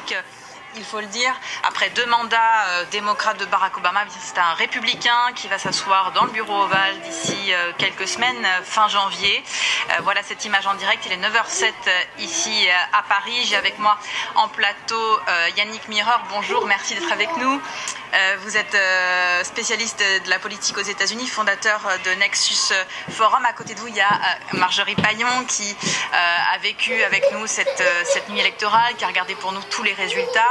historique. Il faut le dire, après 2 mandats démocrates de Barack Obama, c'est un républicain qui va s'asseoir dans le bureau ovale d'ici quelques semaines, fin janvier. Voilà cette image en direct, il est 9h07 ici à Paris. J'ai avec moi en plateau Yannick Mireur, bonjour, merci d'être avec nous. Vous êtes spécialiste de la politique aux États-Unis, fondateur de Nexus Forum. À côté de vous, il y a Marjorie Paillon qui a vécu avec nous cette nuit électorale, qui a regardé pour nous tous les résultats.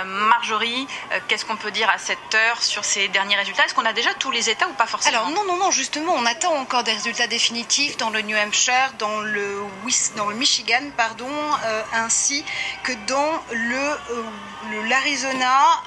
Marjorie, qu'est-ce qu'on peut dire à cette heure sur ces derniers résultats? Est-ce qu'on a déjà tous les États ou pas forcément? Alors non, justement, on attend encore des résultats définitifs dans le New Hampshire, dans le Michigan, ainsi que dans l'Arizona,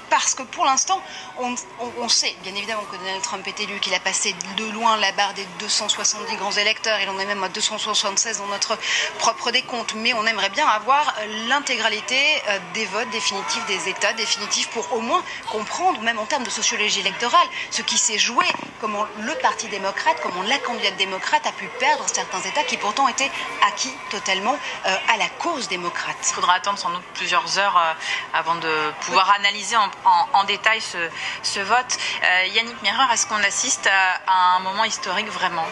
parce que pour l'instant, on sait, bien évidemment, que Donald Trump est élu, qu'il a passé de loin la barre des 270 grands électeurs, et on est même à 276 dans notre propre décompte, mais on aimerait bien avoir l'intégralité des votes définitifs des États, définitifs pour au moins comprendre, même en termes de sociologie électorale, ce qui s'est joué, comment le Parti démocrate, comment la candidate démocrate a pu perdre certains États qui pourtant étaient acquis totalement à la cause démocrate. Il faudra attendre sans doute plusieurs heures avant de pouvoir analyser en détail ce vote. Yannick Mireur, est-ce qu'on assiste à un moment historique vraiment?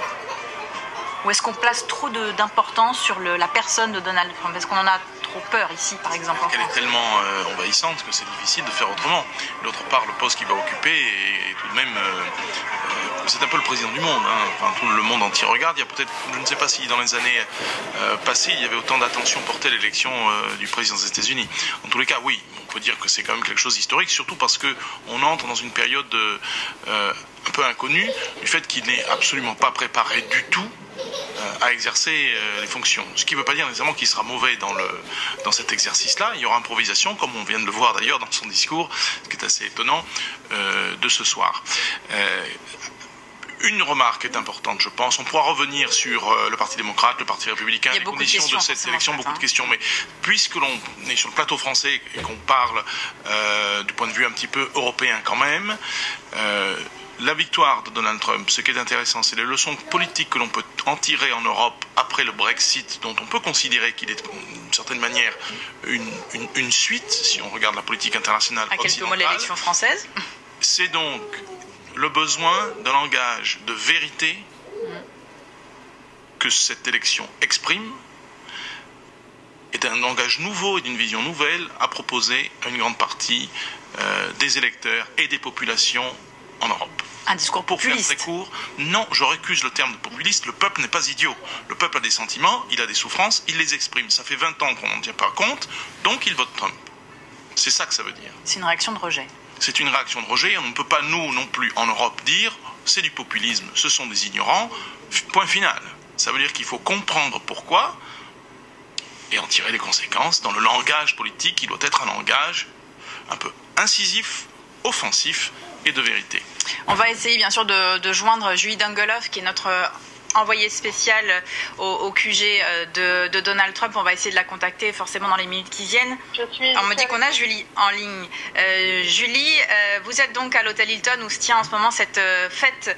Ou est-ce qu'on place trop d'importance sur la personne de Donald Trump? Est-ce qu'on en a trop peur ici, par exemple? Elle est tellement envahissante que c'est difficile de faire autrement. D'autre part, le poste qu'il va occuper est tout de même... c'est un peu le président du monde. Enfin, tout le monde entier regarde. Il y a peut-être, je ne sais pas si dans les années passées, il y avait autant d'attention portée à l'élection du président des États-Unis. En tous les cas, oui, on peut dire que c'est quand même quelque chose d'historique, surtout parce qu'on entre dans une période un peu inconnue, du fait qu'il n'est absolument pas préparé du tout à exercer les fonctions. Ce qui ne veut pas dire nécessairement qu'il sera mauvais dans cet exercice-là. Il y aura improvisation, comme on vient de le voir d'ailleurs dans son discours, ce qui est assez étonnant, de ce soir. Une remarque est importante, je pense. On pourra revenir sur le Parti démocrate, le Parti républicain, les conditions de cette élection, beaucoup de questions. Mais puisque l'on est sur le plateau français et qu'on parle du point de vue un petit peu européen quand même, la victoire de Donald Trump, ce qui est intéressant, c'est les leçons politiques que l'on peut en tirer en Europe après le Brexit, dont on peut considérer qu'il est d'une certaine manière une suite, si on regarde la politique internationale occidentale. À quelques mots de l'élection française. C'est donc le besoin d'un langage de vérité que cette élection exprime, est un langage nouveau et d'une vision nouvelle à proposer à une grande partie des électeurs et des populations en Europe. Un discours populiste. Pour faire très court, non, je récuse le terme de populiste. Le peuple n'est pas idiot. Le peuple a des sentiments, il a des souffrances, il les exprime. Ça fait 20 ans qu'on n'en tient pas compte, donc il vote Trump. C'est ça que ça veut dire. C'est une réaction de rejet. C'est une réaction de rejet. On ne peut pas, nous non plus, en Europe, dire c'est du populisme, ce sont des ignorants. Point final. Ça veut dire qu'il faut comprendre pourquoi et en tirer les conséquences dans le langage politique qui doit être un langage un peu incisif, offensif et de vérité. On va essayer bien sûr de joindre Julie Dungeloff, qui est notre envoyée spéciale au QG de Donald Trump. On va essayer de la contacter forcément dans les minutes qui viennent. On me dit qu'on a Julie en ligne. Julie, vous êtes donc à l'hôtel Hilton où se tient en ce moment cette fête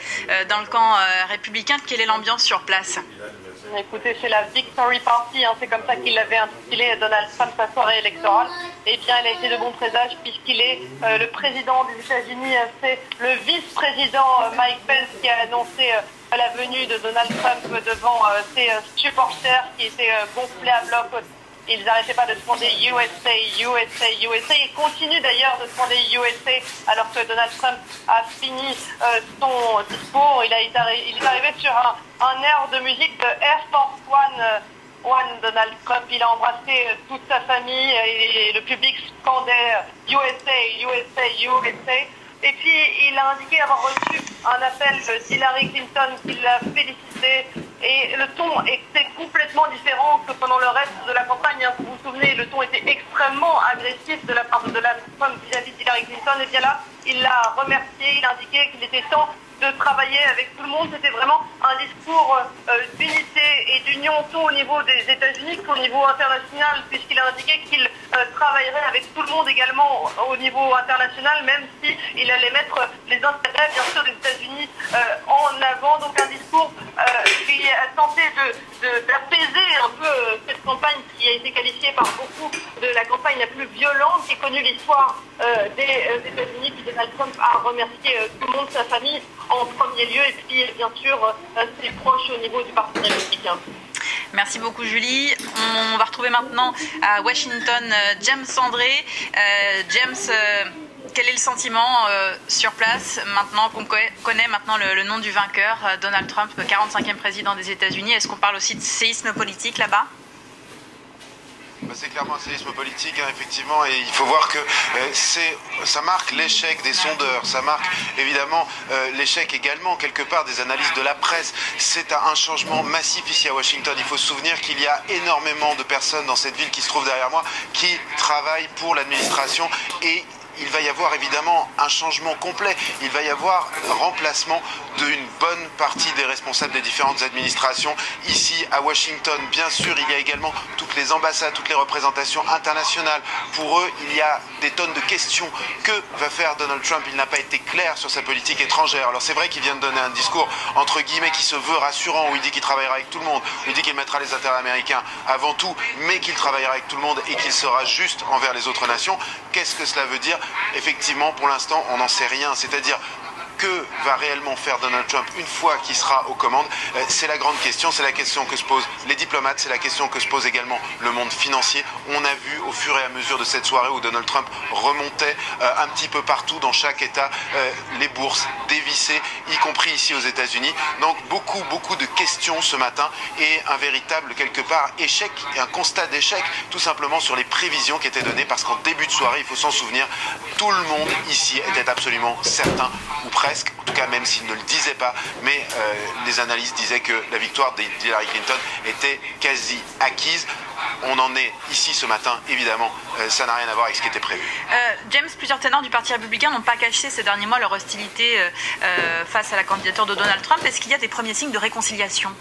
dans le camp républicain. Quelle est l'ambiance sur place? Écoutez, c'est la Victory Party, c'est comme ça qu'il l'avait intitulé Donald Trump, sa soirée électorale. Eh bien, elle a été de bon présage puisqu'il est le président des États-Unis. C'est le vice-président Mike Pence qui a annoncé la venue de Donald Trump devant ses supporters qui étaient gonflés à bloc. Ils n'arrêtaient pas de demander USA, USA, USA. Ils continuent d'ailleurs de demander USA alors que Donald Trump a fini son discours. Il est arrivé sur un air de musique de Air Force One, Donald Trump. Il a embrassé toute sa famille et le public scandait USA, USA, USA. Et puis, il a indiqué avoir reçu un appel d'Hillary Clinton qui l'a félicité. Et le ton était complètement différent que pendant le reste de la campagne. Vous vous souvenez, le ton était extrêmement agressif de la part de Donald Trump vis-à-vis d'Hillary Clinton. Et bien là, il l'a remercié, il a indiqué qu'il était temps de travailler avec tout le monde. C'était vraiment un discours d'unité et d'union tant au niveau des États-Unis qu'au niveau international, puisqu'il a indiqué qu'il travaillerait avec tout le monde également au niveau international, même s'il allait mettre les intérêts, bien sûr, des États-Unis en avant. Donc un discours qui a tenté d'apaiser un peu cette campagne qui qui a été qualifiée par beaucoup de la campagne la plus violente qu'ait connue l'histoire des États-Unis. Puis Donald Trump a remercié tout le monde, sa famille en premier lieu, et puis bien sûr ses proches au niveau du Parti républicain. Merci beaucoup Julie. On va retrouver maintenant à Washington James André. James, quel est le sentiment sur place maintenant qu'on connaît maintenant le nom du vainqueur, Donald Trump, 45e président des États-Unis? Est-ce qu'on parle aussi de séisme politique là-bas? C'est clairement un séisme politique, hein, effectivement, et il faut voir que ça marque l'échec des sondeurs, ça marque évidemment l'échec également quelque part des analyses de la presse. C'est un changement massif ici à Washington. Il faut se souvenir qu'il y a énormément de personnes dans cette ville qui se trouve derrière moi qui travaillent pour l'administration, et il va y avoir évidemment un changement complet. Il va y avoir remplacement d'une bonne partie des responsables des différentes administrations ici à Washington. Bien sûr, il y a également toutes les ambassades, toutes les représentations internationales. Pour eux, il y a des tonnes de questions. Que va faire Donald Trump? Il n'a pas été clair sur sa politique étrangère. Alors c'est vrai qu'il vient de donner un discours entre guillemets qui se veut rassurant, où il dit qu'il travaillera avec tout le monde, où il dit qu'il mettra les intérêts américains avant tout, mais qu'il travaillera avec tout le monde et qu'il sera juste envers les autres nations. Qu'est-ce que cela veut dire? Effectivement, pour l'instant, on n'en sait rien. C'est-à-dire, que va réellement faire Donald Trump une fois qu'il sera aux commandes? C'est la grande question, c'est la question que se posent les diplomates, c'est la question que se pose également le monde financier. On a vu au fur et à mesure de cette soirée où Donald Trump remontait un petit peu partout dans chaque État, les bourses dévissées, y compris ici aux États-Unis. Donc beaucoup de questions ce matin, et un véritable quelque part échec, et un constat d'échec tout simplement sur les prévisions qui étaient données, parce qu'en début de soirée, il faut s'en souvenir, tout le monde ici était absolument certain, ou presque, en tout cas même s'il ne le disait pas, mais les analystes disaient que la victoire d'Hillary Clinton était quasi acquise. On en est ici ce matin, évidemment, ça n'a rien à voir avec ce qui était prévu. James, plusieurs ténors du Parti républicain n'ont pas caché ces derniers mois leur hostilité face à la candidature de Donald Trump. Est-ce qu'il y a des premiers signes de réconciliation?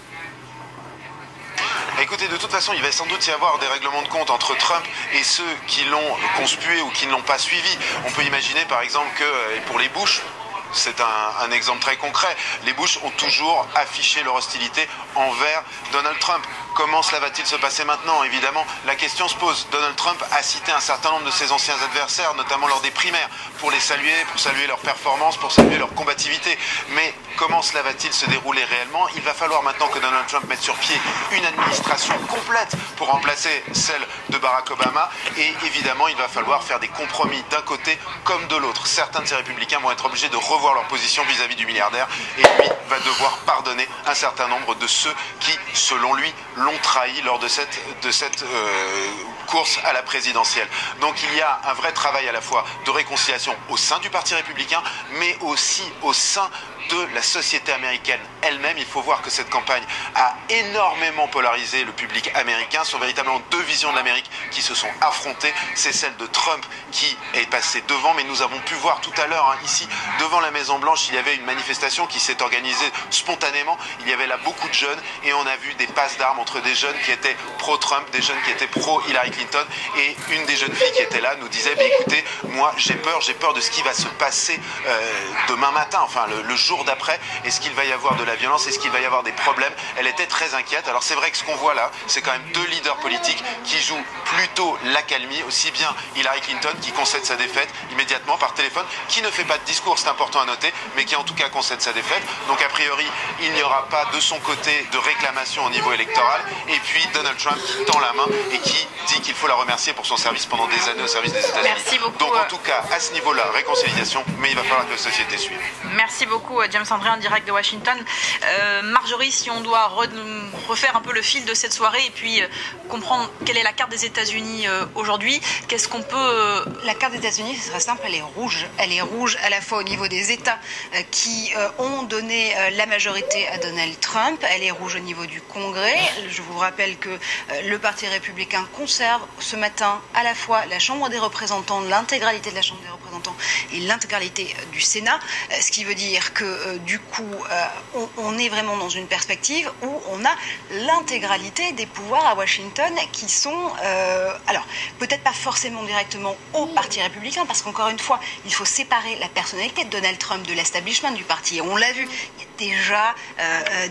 Écoutez, de toute façon, il va sans doute y avoir des règlements de compte entre Trump et ceux qui l'ont conspué ou qui ne l'ont pas suivi. On peut imaginer par exemple que pour les Bush, c'est un exemple très concret, les Bush ont toujours affiché leur hostilité envers Donald Trump. Comment cela va-t-il se passer maintenant? Évidemment, la question se pose. Donald Trump a cité un certain nombre de ses anciens adversaires, notamment lors des primaires, pour les saluer, pour saluer leur performance, pour saluer leur combativité. Mais comment cela va-t-il se dérouler réellement? Il va falloir maintenant que Donald Trump mette sur pied une administration complète pour remplacer celle de Barack Obama. Et évidemment, il va falloir faire des compromis d'un côté comme de l'autre. Certains de ces républicains vont être obligés de revoir leur position vis-à-vis du milliardaire, et lui va devoir pardonner un certain nombre de ceux qui, selon lui, l'ont trahi lors de cette course à la présidentielle. Donc il y a un vrai travail à la fois de réconciliation au sein du Parti républicain, mais aussi au sein de la société américaine elle-même. Il faut voir que cette campagne a énormément polarisé le public américain. Ce sont véritablement deux visions de l'Amérique qui se sont affrontées. C'est celle de Trump qui est passée devant, mais nous avons pu voir tout à l'heure, ici, devant la Maison-Blanche, il y avait une manifestation qui s'est organisée spontanément. Il y avait là beaucoup de jeunes, et on a vu des passes d'armes entre des jeunes qui étaient pro-Trump, des jeunes qui étaient pro-Hillary Clinton, et une des jeunes filles qui était là nous disait, écoutez, moi j'ai peur de ce qui va se passer demain matin, enfin le jour d'après. Est-ce qu'il va y avoir de la violence? Est-ce qu'il va y avoir des problèmes? Elle était très inquiète. Alors c'est vrai que ce qu'on voit là, c'est quand même deux leaders politiques qui jouent plutôt l'accalmie, aussi bien Hillary Clinton qui concède sa défaite immédiatement par téléphone, qui ne fait pas de discours, c'est important à noter, mais qui en tout cas concède sa défaite. Donc a priori, il n'y aura pas de son côté de réclamation au niveau électoral. Et puis Donald Trump qui tend la main et qui dit qu'il faut la remercier pour son service pendant des années au service des États-Unis. Merci beaucoup. Donc en tout cas, à ce niveau-là, réconciliation, mais il va falloir que la société suive. Merci beaucoup James André en direct de Washington. Marjorie, si on doit refaire un peu le fil de cette soirée et puis comprendre quelle est la carte des États-Unis aujourd'hui, qu'est-ce qu'on peut... La carte des États-Unis, ce serait simple, elle est rouge. Elle est rouge à la fois au niveau des États qui ont donné la majorité à Donald Trump. Elle est rouge au niveau du Congrès. Je vous rappelle que le Parti républicain conserve ce matin à la fois la Chambre des représentants, l'intégralité de la Chambre des représentants et l'intégralité du Sénat, ce qui veut dire que du coup on est vraiment dans une perspective où on a l'intégralité des pouvoirs à Washington qui sont alors peut-être pas forcément directement au Parti républicain, parce qu'encore une fois il faut séparer la personnalité de Donald Trump de l'establishment du parti, et on l'a vu, il y a déjà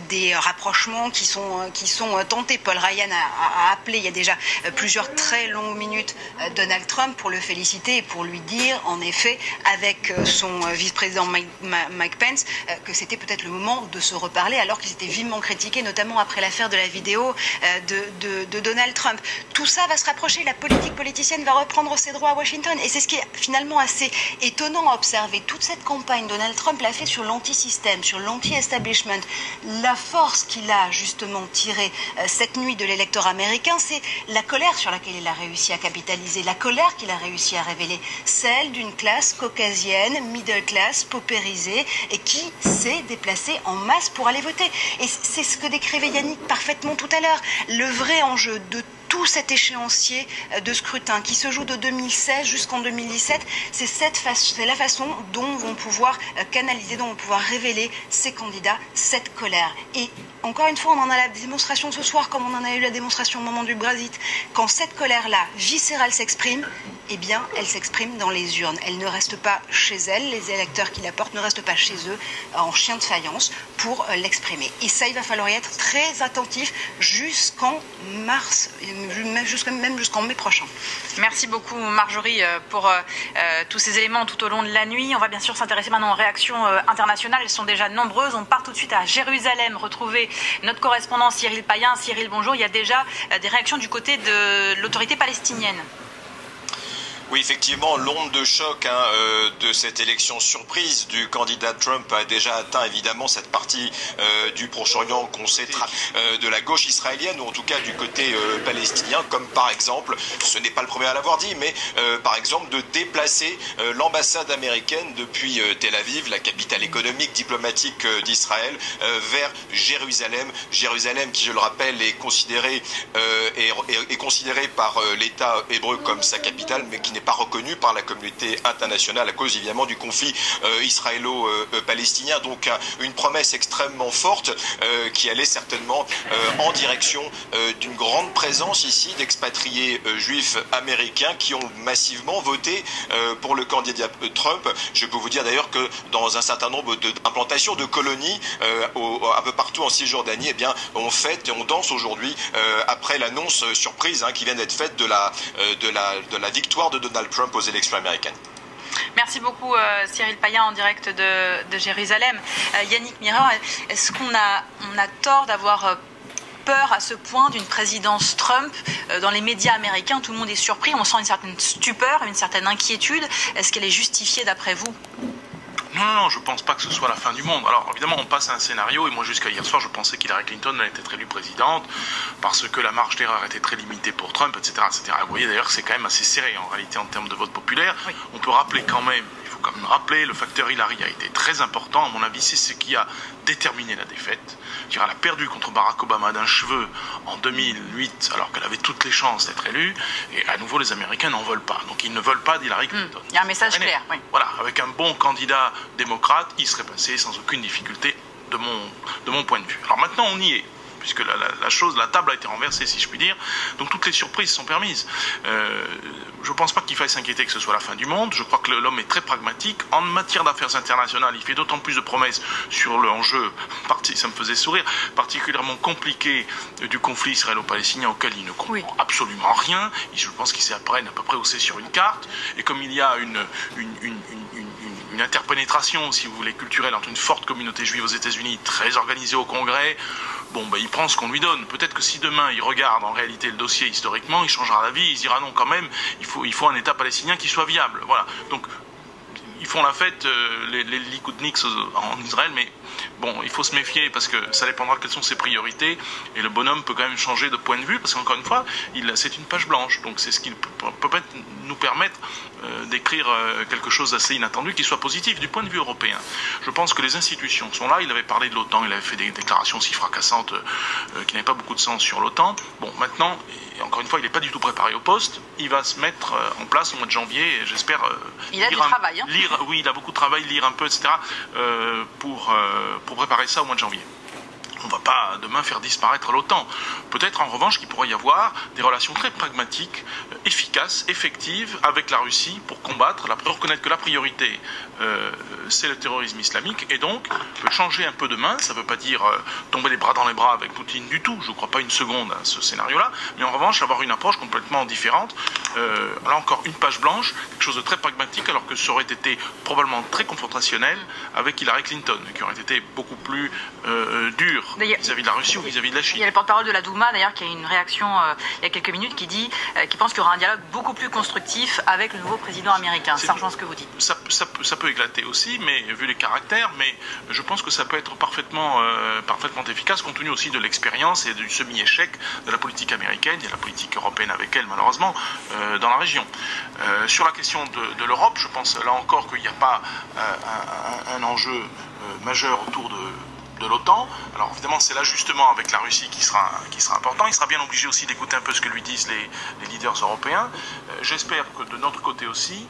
des rapprochements qui sont tentés. Paul Ryan a appelé il y a déjà plusieurs très longues minutes Donald Trump pour le féliciter et pour lui dire, en effet, avec son vice-président Mike Pence, que c'était peut-être le moment de se reparler, alors qu'ils étaient vivement critiqués, notamment après l'affaire de la vidéo de Donald Trump. Tout ça va se rapprocher, la politique politicienne va reprendre ses droits à Washington, et c'est ce qui est finalement assez étonnant à observer. Toute cette campagne, Donald Trump l'a fait sur l'anti-système, sur l'anti-establishment. La force qu'il a justement tirée cette nuit de l'électorat américain, c'est la colère sur laquelle il a réussi à capitaliser, la colère qu'il a réussi à révéler, celle d'une classe caucasienne, middle class, paupérisée, et qui s'est déplacée en masse pour aller voter. Et c'est ce que décrivait Yannick parfaitement tout à l'heure. Le vrai enjeu de tout cet échéancier de scrutin qui se joue de 2016 jusqu'en 2017, c'est la façon dont vont pouvoir canaliser, dont vont pouvoir révéler ces candidats cette colère. Et encore une fois, on en a la démonstration ce soir, comme on en a eu la démonstration au moment du Brexit. Quand cette colère-là, viscérale, s'exprime, eh bien, elle s'exprime dans les urnes. Elle ne reste pas chez elle, les électeurs qui la portent ne restent pas chez eux, en chien de faïence, pour l'exprimer. Et ça, il va falloir y être très attentif jusqu'en mars, même jusqu'en mai prochain. Merci beaucoup Marjorie pour tous ces éléments tout au long de la nuit. On va bien sûr s'intéresser maintenant aux réactions internationales. Elles sont déjà nombreuses. On part tout de suite à Jérusalem, retrouver notre correspondant Cyril Payen. Cyril, bonjour. Il y a déjà des réactions du côté de l'autorité palestinienne. Oui, effectivement, l'onde de choc de cette élection surprise du candidat Trump a déjà atteint évidemment cette partie du Proche-Orient qu'on sait de la gauche israélienne, ou en tout cas du côté palestinien, comme par exemple, ce n'est pas le premier à l'avoir dit, mais par exemple de déplacer l'ambassade américaine depuis Tel Aviv, la capitale économique, diplomatique d'Israël, vers Jérusalem. Jérusalem qui, je le rappelle, est considérée par l'État hébreu comme sa capitale, mais qui n'est pas reconnu par la communauté internationale à cause évidemment du conflit israélo-palestinien. Donc une promesse extrêmement forte qui allait certainement en direction d'une grande présence ici d'expatriés juifs américains qui ont massivement voté pour le candidat Trump. Je peux vous dire d'ailleurs que dans un certain nombre d'implantations de colonies un peu partout en Cisjordanie, eh bien, on fête et on danse aujourd'hui après l'annonce surprise qui vient d'être faite de la victoire de Donald Trump aux élections américaines. Merci beaucoup Cyril Payen en direct de Jérusalem. Yannick Mireur, est-ce qu'on a tort d'avoir peur à ce point d'une présidence Trump? Dans les médias américains, tout le monde est surpris, on sent une certaine stupeur, une certaine inquiétude. Est-ce qu'elle est justifiée d'après vous? Non, je ne pense pas que ce soit la fin du monde. Alors évidemment, on passe à un scénario, et moi jusqu'à hier soir, je pensais qu'Hillary Clinton allait être élue présidente, parce que la marge d'erreur était très limitée pour Trump, etc. Vous voyez d'ailleurs que c'est quand même assez serré en réalité en termes de vote populaire. Oui. On peut rappeler quand même, il faut quand même rappeler, le facteur Hillary a été très important, à mon avis, c'est ce qui a déterminé la défaite. Elle a perdu contre Barack Obama d'un cheveu en 2008, alors qu'elle avait toutes les chances d'être élue, et à nouveau les Américains n'en veulent pas. Donc ils ne veulent pas d'Hillary Clinton. Il y a un message clair. Oui. Voilà, avec un bon candidat démocrate, il serait passé sans aucune difficulté de mon point de vue. Alors maintenant on y est, puisque la table a été renversée, si je puis dire, donc toutes les surprises sont permises. Je ne pense pas qu'il faille s'inquiéter que ce soit la fin du monde. Je crois que l'homme est très pragmatique. En matière d'affaires internationales, il fait d'autant plus de promesses sur l'enjeu, ça me faisait sourire, particulièrement compliqué du conflit israélo-palestinien auquel il ne comprend absolument rien. Je pense qu'il s'apprenne à peu près aussi sur une carte. Et comme il y a une interpénétration, si vous voulez, culturelle entre une forte communauté juive aux États-Unis, très organisée au Congrès, il prend ce qu'on lui donne. Peut-être que si demain il regarde en réalité le dossier historiquement, il changera d'avis, il se dira non, quand même, il faut un État palestinien qui soit viable. Voilà. Donc, ils font la fête, les Likoudniks en Israël, mais bon, il faut se méfier parce que ça dépendra quelles sont ses priorités, et le bonhomme peut quand même changer de point de vue, parce qu'encore une fois, c'est une page blanche, donc c'est ce qui peut peut-être nous permettre d'écrire quelque chose d'assez inattendu qui soit positif du point de vue européen. Je pense que les institutions sont là. Il avait parlé de l'OTAN, il avait fait des déclarations si fracassantes qui n'avaient pas beaucoup de sens sur l'OTAN. Bon, maintenant, et encore une fois, il n'est pas du tout préparé au poste. Il va se mettre en place au mois de janvier, et j'espère il a du travail, hein. Oui, il a beaucoup de travail, lire un peu, etc., pour préparer ça au mois de janvier. On ne va pas demain faire disparaître l'OTAN. Peut-être en revanche qu'il pourrait y avoir des relations très pragmatiques, efficaces, effectives avec la Russie pour combattre, pour reconnaître que la priorité c'est le terrorisme islamique et donc changer un peu de main. Ça ne veut pas dire tomber les bras dans les bras avec Poutine du tout, je ne crois pas une seconde à ce scénario-là, mais en revanche avoir une approche complètement différente. Là encore une page blanche, quelque chose de très pragmatique alors que ça aurait été probablement très confrontationnel avec Hillary Clinton, qui aurait été beaucoup plus dur vis-à-vis de la Russie ou vis-à-vis de la Chine. Il y a le porte-parole de la Douma d'ailleurs qui a eu une réaction il y a quelques minutes qui pense qu'il y aura un dialogue beaucoup plus constructif avec le nouveau président américain. Ça rejoint ce que vous dites. Ça peut éclater aussi, mais vu les caractères, mais je pense que ça peut être parfaitement efficace compte tenu aussi de l'expérience et du semi-échec de la politique américaine et de la politique européenne avec elle malheureusement dans la région. Sur la question de l'Europe, je pense là encore qu'il n'y a pas un enjeu majeur autour de l'OTAN. Alors évidemment c'est l'ajustement avec la Russie qui sera important. Il sera bien obligé aussi d'écouter un peu ce que lui disent les leaders européens. J'espère que de notre côté aussi,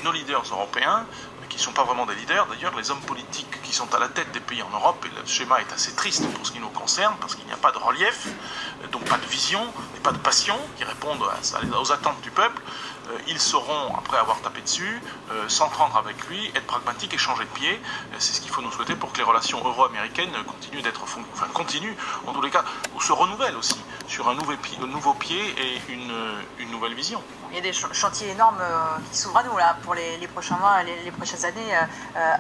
nos leaders européens, qui ne sont pas vraiment des leaders d'ailleurs, les hommes politiques qui sont à la tête des pays en Europe, et le schéma est assez triste pour ce qui nous concerne, parce qu'il n'y a pas de relief, donc pas de vision, et pas de passion qui répondent aux attentes du peuple. Ils sauront, après avoir tapé dessus, s'entendre avec lui, être pragmatiques et changer de pied. C'est ce qu'il faut nous souhaiter pour que les relations euro-américaines continuent, en tous les cas, ou se renouvellent aussi, sur un nouveau pied et une nouvelle vision. Il y a des chantiers énormes qui s'ouvrent à nous là, pour les prochains mois, les prochaines années.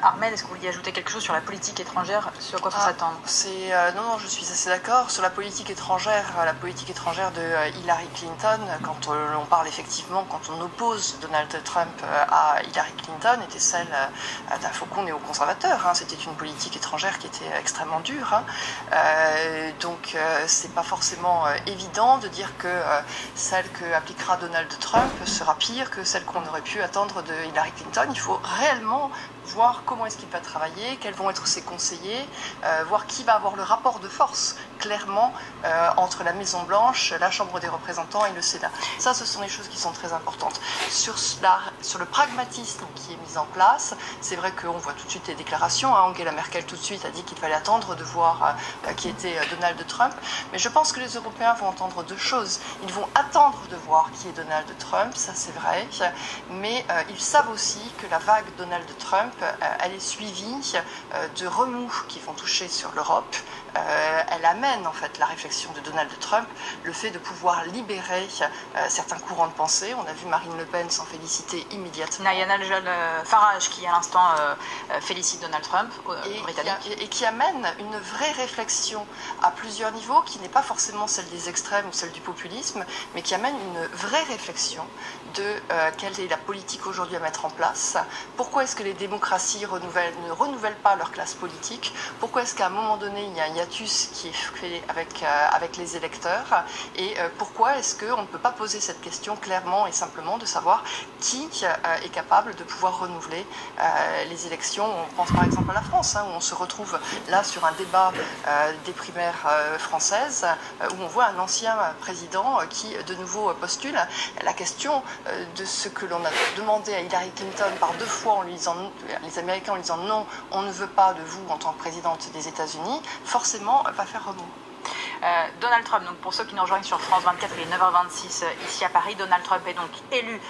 Armel, est-ce que vous vouliez ajouter quelque chose sur la politique étrangère, sur quoi il faut s'attendre? Non, je suis assez d'accord. Sur la politique étrangère de Hillary Clinton, quand on parle effectivement, quand on oppose Donald Trump à Hillary Clinton, était celle d'un faucon néoconservateur. C'était une politique étrangère qui était extrêmement dure. Donc c'est pas forcément évident de dire que celle que appliquera Donald Trump sera pire que celle qu'on aurait pu attendre de Hillary Clinton. Il faut réellement voir comment est-ce qu'il va travailler, quels vont être ses conseillers, voir qui va avoir le rapport de force clairement entre la Maison-Blanche, la Chambre des représentants et le Sénat. Ça, ce sont des choses qui sont très importantes. Sur le pragmatisme qui est mis en place, c'est vrai qu'on voit tout de suite les déclarations. Angela Merkel tout de suite a dit qu'il fallait attendre de voir qui était Donald Trump. Mais je pense que les Européens vont entendre deux choses. Ils vont attendre de voir qui est Donald Trump, ça c'est vrai, mais ils savent aussi que la vague Donald Trump, elle est suivie de remous qui vont toucher sur l'Europe. Elle amène en fait la réflexion de Donald Trump, le fait de pouvoir libérer certains courants de pensée. On a vu Marine Le Pen s'en féliciter immédiatement. Nayana Farage qui à l'instant félicite Donald Trump, britannique. Et qui amène une vraie réflexion à plusieurs niveaux, qui n'est pas forcément celle des extrêmes ou celle du populisme, mais qui amène une vraie réflexion de quelle est la politique aujourd'hui à mettre en place. Pourquoi est-ce que les démocraties ne renouvellent pas leur classe politique? Pourquoi est-ce qu'à un moment donné il y a un hiatus qui est fait avec les électeurs? Et pourquoi est-ce qu'on ne peut pas poser cette question clairement et simplement de savoir qui est capable de pouvoir renouveler les élections? On pense par exemple à la France, où on se retrouve là sur un débat des primaires françaises, où on voit un ancien président qui de nouveau postule. La question de ce que l'on a demandé à Hillary Clinton par deux fois en lui disant, les Américains en lui disant non, on ne veut pas de vous en tant que présidente des États-Unis, forcément va faire remous. Donald Trump, donc pour ceux qui nous rejoignent sur France 24, il est 9h26 ici à Paris. Donald Trump est donc élu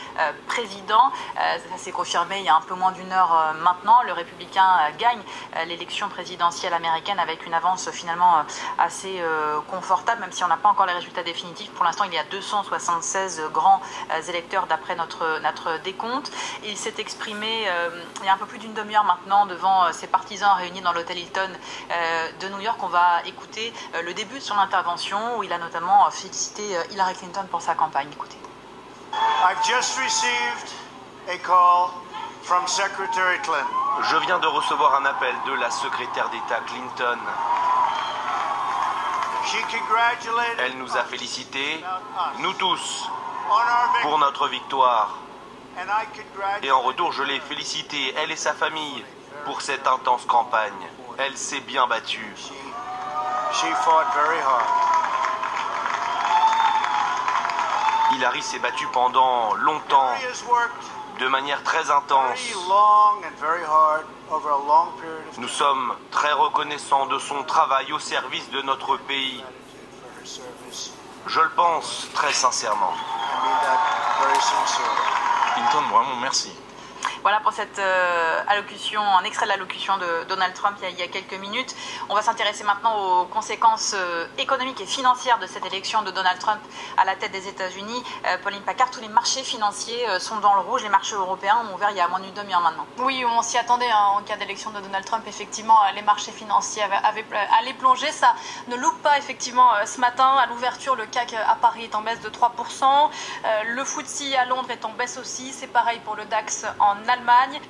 président. Ça s'est confirmé il y a un peu moins d'une heure maintenant. Le républicain gagne l'élection présidentielle américaine avec une avance finalement assez confortable, même si on n'a pas encore les résultats définitifs. Pour l'instant, il y a 276 grands électeurs d'après notre décompte. Il s'est exprimé il y a un peu plus d'une demi-heure maintenant devant ses partisans réunis dans l'hôtel Hilton de New York. On va écouter le début de son intervention où il a notamment félicité Hillary Clinton pour sa campagne. Écoutez. Je viens de recevoir un appel de la secrétaire d'État Clinton. Elle nous a félicités, nous tous, pour notre victoire. Et en retour, je l'ai félicitée, elle et sa famille, pour cette intense campagne. Elle s'est bien battue. Hillary s'est battue pendant longtemps, de manière très intense. Nous sommes très reconnaissants de son travail au service de notre pays. Je le pense très sincèrement. Clinton, vraiment merci. Voilà pour cette allocution, un extrait de l'allocution de Donald Trump il y a quelques minutes. On va s'intéresser maintenant aux conséquences économiques et financières de cette élection de Donald Trump à la tête des États-Unis. Pauline Paccard, tous les marchés financiers sont dans le rouge. Les marchés européens ont ouvert il y a moins d'une demi-heure maintenant. Oui, on s'y attendait en cas d'élection de Donald Trump. Effectivement, les marchés financiers allaient plonger. Ça ne loupe pas effectivement ce matin. À l'ouverture, le CAC à Paris est en baisse de 3%. Le FTSE à Londres est en baisse aussi. C'est pareil pour le DAX en Allemagne.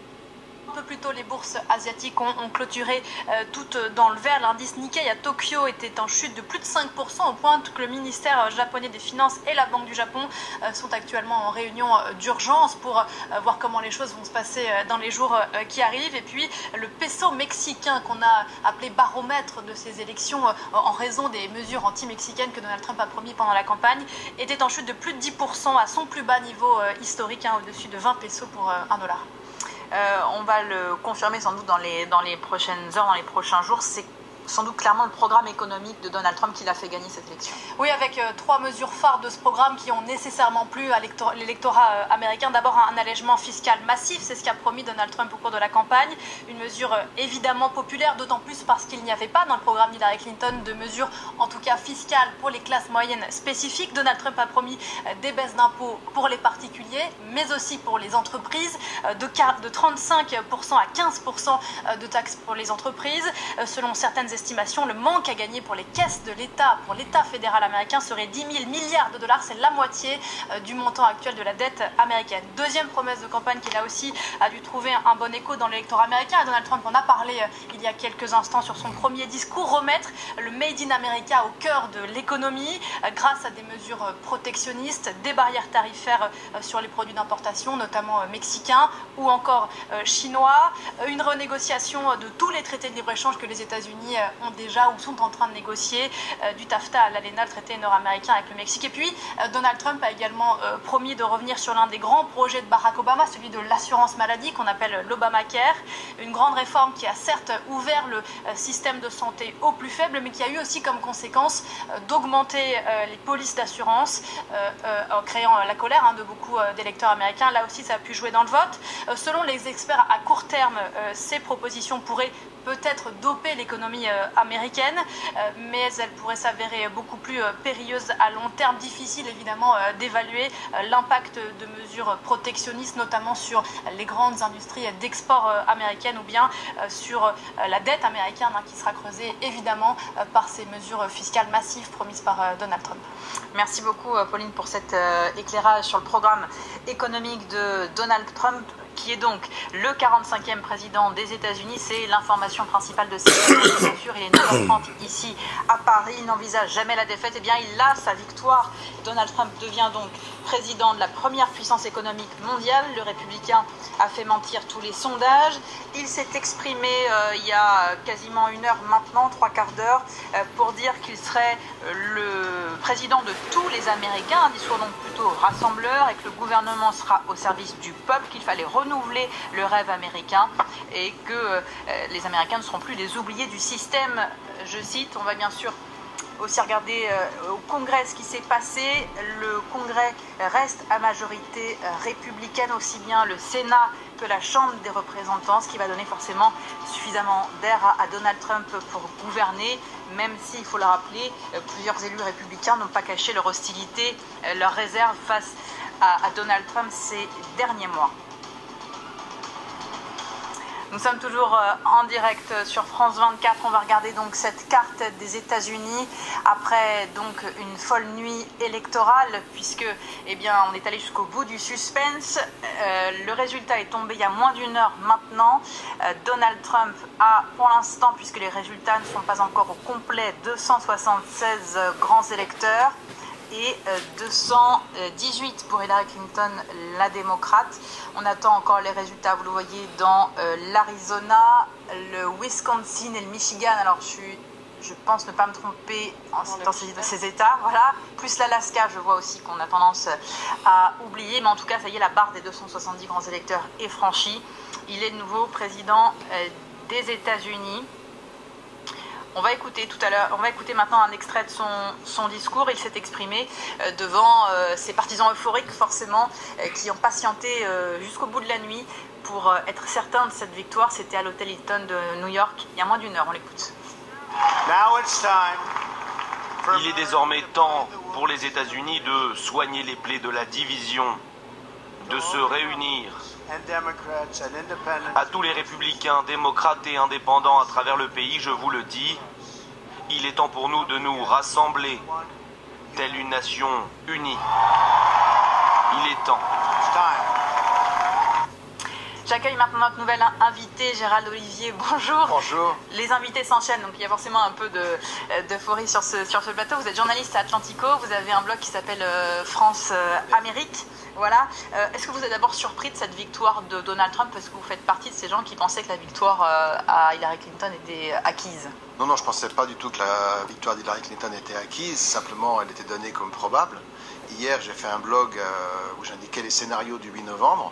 Un peu plus tôt, les bourses asiatiques ont clôturé toutes dans le vert. L'indice Nikkei à Tokyo était en chute de plus de 5%, au point que le ministère japonais des Finances et la Banque du Japon sont actuellement en réunion d'urgence pour voir comment les choses vont se passer dans les jours qui arrivent. Et puis le peso mexicain, qu'on a appelé baromètre de ces élections en raison des mesures anti-mexicaines que Donald Trump a promis pendant la campagne, était en chute de plus de 10% à son plus bas niveau historique, au-dessus de 20 pesos pour $1. On va le confirmer sans doute dans les prochaines heures, dans les prochains jours. C'est sans doute clairement le programme économique de Donald Trump qui l'a fait gagner cette élection. Oui, avec 3 mesures phares de ce programme qui ont nécessairement plu à l'électorat américain. D'abord, un allègement fiscal massif, c'est ce qu'a promis Donald Trump au cours de la campagne. Une mesure évidemment populaire, d'autant plus parce qu'il n'y avait pas dans le programme d'Hillary Clinton de mesures, en tout cas fiscales, pour les classes moyennes spécifiques. Donald Trump a promis des baisses d'impôts pour les particuliers, mais aussi pour les entreprises, de 35% à 15% de taxes pour les entreprises. Selon certaines estimations, le manque à gagner pour les caisses de l'État, pour l'État fédéral américain, serait 10 000 milliards de dollars. C'est la moitié du montant actuel de la dette américaine. Deuxième promesse de campagne qui là aussi a dû trouver un bon écho dans l'électorat américain. Et Donald Trump en a parlé il y a quelques instants sur son premier discours, remettre le Made in America au cœur de l'économie grâce à des mesures protectionnistes, des barrières tarifaires sur les produits d'importation, notamment mexicains ou encore chinois, une renégociation de tous les traités de libre-échange que les États-Unis ont déjà ou sont en train de négocier, du TAFTA à l'ALENA, le traité nord-américain avec le Mexique. Et puis, Donald Trump a également promis de revenir sur l'un des grands projets de Barack Obama, celui de l'assurance maladie qu'on appelle l'Obamacare, une grande réforme qui a certes ouvert le système de santé aux plus faibles, mais qui a eu aussi comme conséquence d'augmenter les polices d'assurance, en créant la colère de beaucoup d'électeurs américains. Là aussi, ça a pu jouer dans le vote. Selon les experts, à court terme, ces propositions pourraient peut-être doper l'économie américaine, mais elles pourraient s'avérer beaucoup plus périlleuses à long terme. Difficile évidemment d'évaluer l'impact de mesures protectionnistes, notamment sur les grandes industries d'export américaines ou bien sur la dette américaine qui sera creusée évidemment par ces mesures fiscales massives promises par Donald Trump. Merci beaucoup Pauline pour cet éclairage sur le programme économique de Donald Trump, qui est donc le 45e président des États-Unis. C'est l'information principale de cette émission. Bien sûr, il est 9h30 ici à Paris. Il n'envisage jamais la défaite. Eh bien, il a sa victoire. Donald Trump devient donc président de la première puissance économique mondiale. Le républicain a fait mentir tous les sondages. Il s'est exprimé il y a quasiment une heure maintenant, 3/4 d'heure, pour dire qu'il serait le président de tous les Américains, un discours donc plutôt rassembleur, et que le gouvernement sera au service du peuple, qu'il fallait renouveler le rêve américain et que les Américains ne seront plus les oubliés du système. Je cite, on va bien sûr aussi regarder au Congrès ce qui s'est passé. Le Congrès reste à majorité républicaine, aussi bien le Sénat que la Chambre des représentants, ce qui va donner forcément suffisamment d'air à Donald Trump pour gouverner, même si, il faut le rappeler, plusieurs élus républicains n'ont pas caché leur hostilité, leur réserve face à Donald Trump ces derniers mois. Nous sommes toujours en direct sur France 24. On va regarder donc cette carte des États-Unis après donc une folle nuit électorale, puisque on est allé jusqu'au bout du suspense. Le résultat est tombé il y a moins d'une heure maintenant. Donald Trump a pour l'instant, puisque les résultats ne sont pas encore au complet, 276 grands électeurs et 218 pour Hillary Clinton, la démocrate. On attend encore les résultats, vous le voyez, dans l'Arizona, le Wisconsin et le Michigan. Alors je suis je pense ne pas me tromper dans ces États, voilà. Plus l'Alaska, je vois aussi qu'on a tendance à oublier, mais en tout cas, ça y est, la barre des 270 grands électeurs est franchie. Il est le nouveau président des États-Unis. On va écouter maintenant un extrait de son discours. Il s'est exprimé devant ses partisans euphoriques, forcément, qui ont patienté jusqu'au bout de la nuit pour être certains de cette victoire. C'était à l'hôtel Hilton de New York, il y a moins d'1 heure. On l'écoute. Il est désormais temps pour les États-Unis de soigner les plaies de la division, de se réunir. À tous les républicains, démocrates et indépendants à travers le pays, je vous le dis, il est temps pour nous de nous rassembler, telle une nation unie. Il est temps. J'accueille maintenant notre nouvel invité, Gérald Olivier. Bonjour. Bonjour. Les invités s'enchaînent, donc il y a forcément un peu d'euphorie sur ce plateau. Vous êtes journaliste à Atlantico, vous avez un blog qui s'appelle France-Amérique. Voilà. Est-ce que vous êtes d'abord surpris de cette victoire de Donald Trump? Parce que vous faites partie de ces gens qui pensaient que la victoire à Hillary Clinton était acquise. Non, je ne pensais pas du tout que la victoire d'Hillary Clinton était acquise. Simplement, elle était donnée comme probable. Hier, j'ai fait un blog où j'indiquais les scénarios du 8 novembre.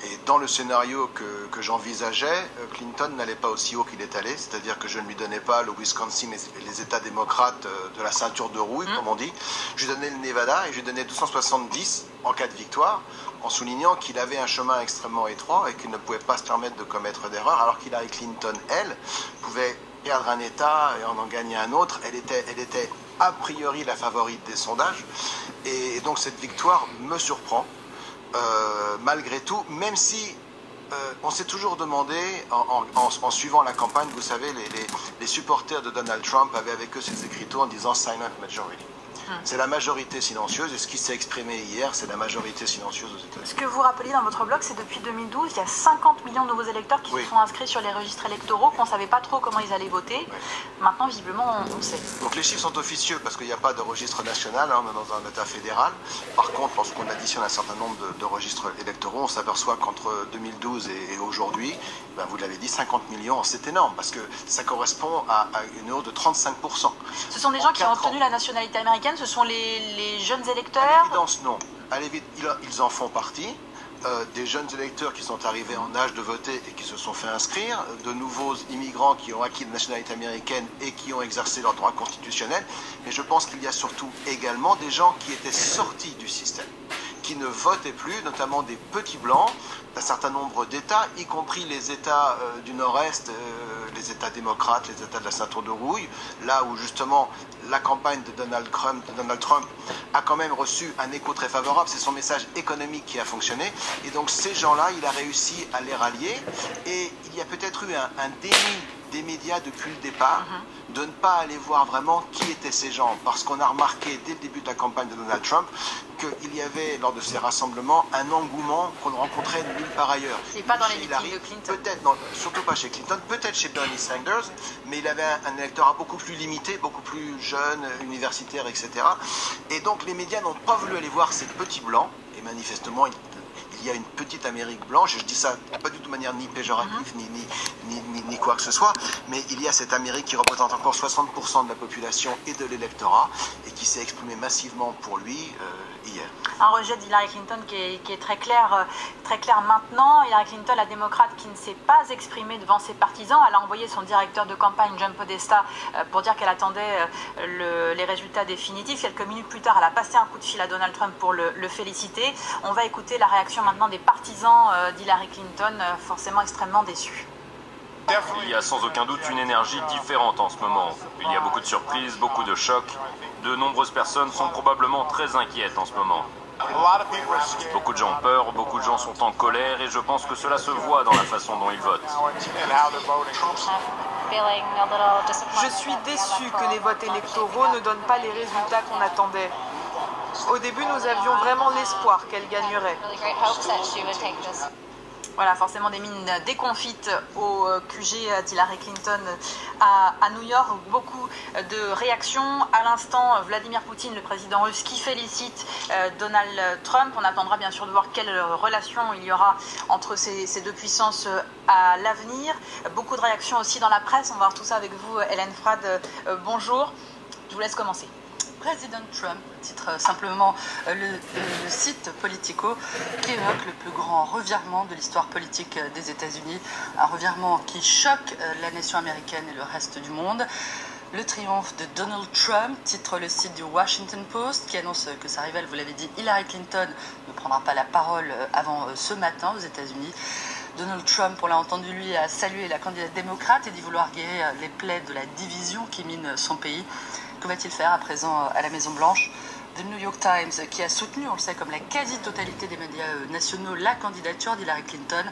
Et dans le scénario que j'envisageais, Clinton n'allait pas aussi haut qu'il est allé. C'est-à-dire que je ne lui donnais pas le Wisconsin et les États démocrates de la ceinture de rouille, comme on dit. Je lui donnais le Nevada et je lui donnais 270 en cas de victoire, en soulignant qu'il avait un chemin extrêmement étroit et qu'il ne pouvait pas se permettre de commettre d'erreurs, alors qu'Hillary Clinton, elle, pouvait perdre un État et en gagner un autre. Elle était a priori la favorite des sondages. Et donc cette victoire me surprend, malgré tout, même si on s'est toujours demandé, en suivant la campagne, vous savez, les supporters de Donald Trump avaient avec eux ces écriteaux en disant « silent majority ». C'est la majorité silencieuse, et ce qui s'est exprimé hier, c'est la majorité silencieuse aux États-Unis. Ce que vous rappeliez dans votre blog, c'est depuis 2012, il y a 50 millions de nouveaux électeurs qui se sont inscrits sur les registres électoraux, qu'on ne savait pas trop comment ils allaient voter. Oui. Maintenant, visiblement, on sait. Donc les chiffres sont officieux, parce qu'il n'y a pas de registre national, on est dans un État fédéral. Par contre, lorsqu'on additionne un certain nombre de registres électoraux, on s'aperçoit qu'entre 2012 et aujourd'hui, vous l'avez dit, 50 millions, c'est énorme, parce que ça correspond à une hausse de 35%. Ce sont des gens qui ont obtenu la nationalité américaine? Ce sont les jeunes électeurs? À l'évidence, non. Ils en font partie. Des jeunes électeurs qui sont arrivés en âge de voter et qui se sont fait inscrire, de nouveaux immigrants qui ont acquis la nationalité américaine et qui ont exercé leurs droits constitutionnels. Mais je pense qu'il y a surtout également des gens qui étaient sortis du système, qui ne votaient plus, notamment des petits blancs d'un certain nombre d'États, y compris les États du Nord-Est, les États démocrates, les États de la ceinture de rouille, là où justement la campagne de Donald Trump a quand même reçu un écho très favorable. C'est son message économique qui a fonctionné. Et donc ces gens-là, il a réussi à les rallier. Et il y a peut-être eu un déni des médias depuis le départ, de ne pas aller voir vraiment qui étaient ces gens, parce qu'on a remarqué dès le début de la campagne de Donald Trump qu'il y avait, lors de ces rassemblements, un engouement qu'on ne rencontrait nulle part ailleurs. C'est pas dans les meetings de Clinton. Peut-être, non, surtout pas chez Clinton, peut-être chez Bernie Sanders, mais il avait un électorat beaucoup plus limité, beaucoup plus jeune, universitaire, etc. Et donc les médias n'ont pas voulu aller voir ces petits blancs, et manifestement, il y a une petite Amérique blanche, et je dis ça pas du tout de manière ni péjorative, ni quoi que ce soit, mais il y a cette Amérique qui représente encore 60% de la population et de l'électorat, et qui s'est exprimée massivement pour lui hier. Un rejet d'Hillary Clinton qui est très clair maintenant. Hillary Clinton, la démocrate qui ne s'est pas exprimée devant ses partisans, elle a envoyé son directeur de campagne, John Podesta, pour dire qu'elle attendait les résultats définitifs. Quelques minutes plus tard, elle a passé un coup de fil à Donald Trump pour le féliciter. On va écouter la réaction maintenant des partisans d'Hillary Clinton, forcément extrêmement déçus. Il y a sans aucun doute une énergie différente en ce moment. Il y a beaucoup de surprises, beaucoup de chocs. De nombreuses personnes sont probablement très inquiètes en ce moment. Beaucoup de gens ont peur, beaucoup de gens sont en colère et je pense que cela se voit dans la façon dont ils votent. Je suis déçue que les votes électoraux ne donnent pas les résultats qu'on attendait. Au début, nous avions vraiment l'espoir qu'elle gagnerait. Voilà, forcément des mines déconfites au QG d'Hillary Clinton à New York. Beaucoup de réactions. À l'instant, Vladimir Poutine, le président russe, qui félicite Donald Trump. On attendra bien sûr de voir quelle relation il y aura entre ces deux puissances à l'avenir. Beaucoup de réactions aussi dans la presse. On va voir tout ça avec vous, Hélène Frade. Bonjour. Je vous laisse commencer. Président Trump, titre simplement le site Politico, qui évoque le plus grand revirement de l'histoire politique des États-Unis, un revirement qui choque la nation américaine et le reste du monde. Le triomphe de Donald Trump, titre le site du Washington Post, qui annonce que sa rivale, vous l'avez dit, Hillary Clinton, ne prendra pas la parole avant ce matin aux États-Unis. Donald Trump, on l'a entendu, lui, a salué la candidate démocrate et dit vouloir guérir les plaies de la division qui mine son pays. Que va-t-il faire à présent à la Maison-Blanche? The New York Times, qui a soutenu, on le sait, comme la quasi-totalité des médias nationaux, la candidature d'Hillary Clinton,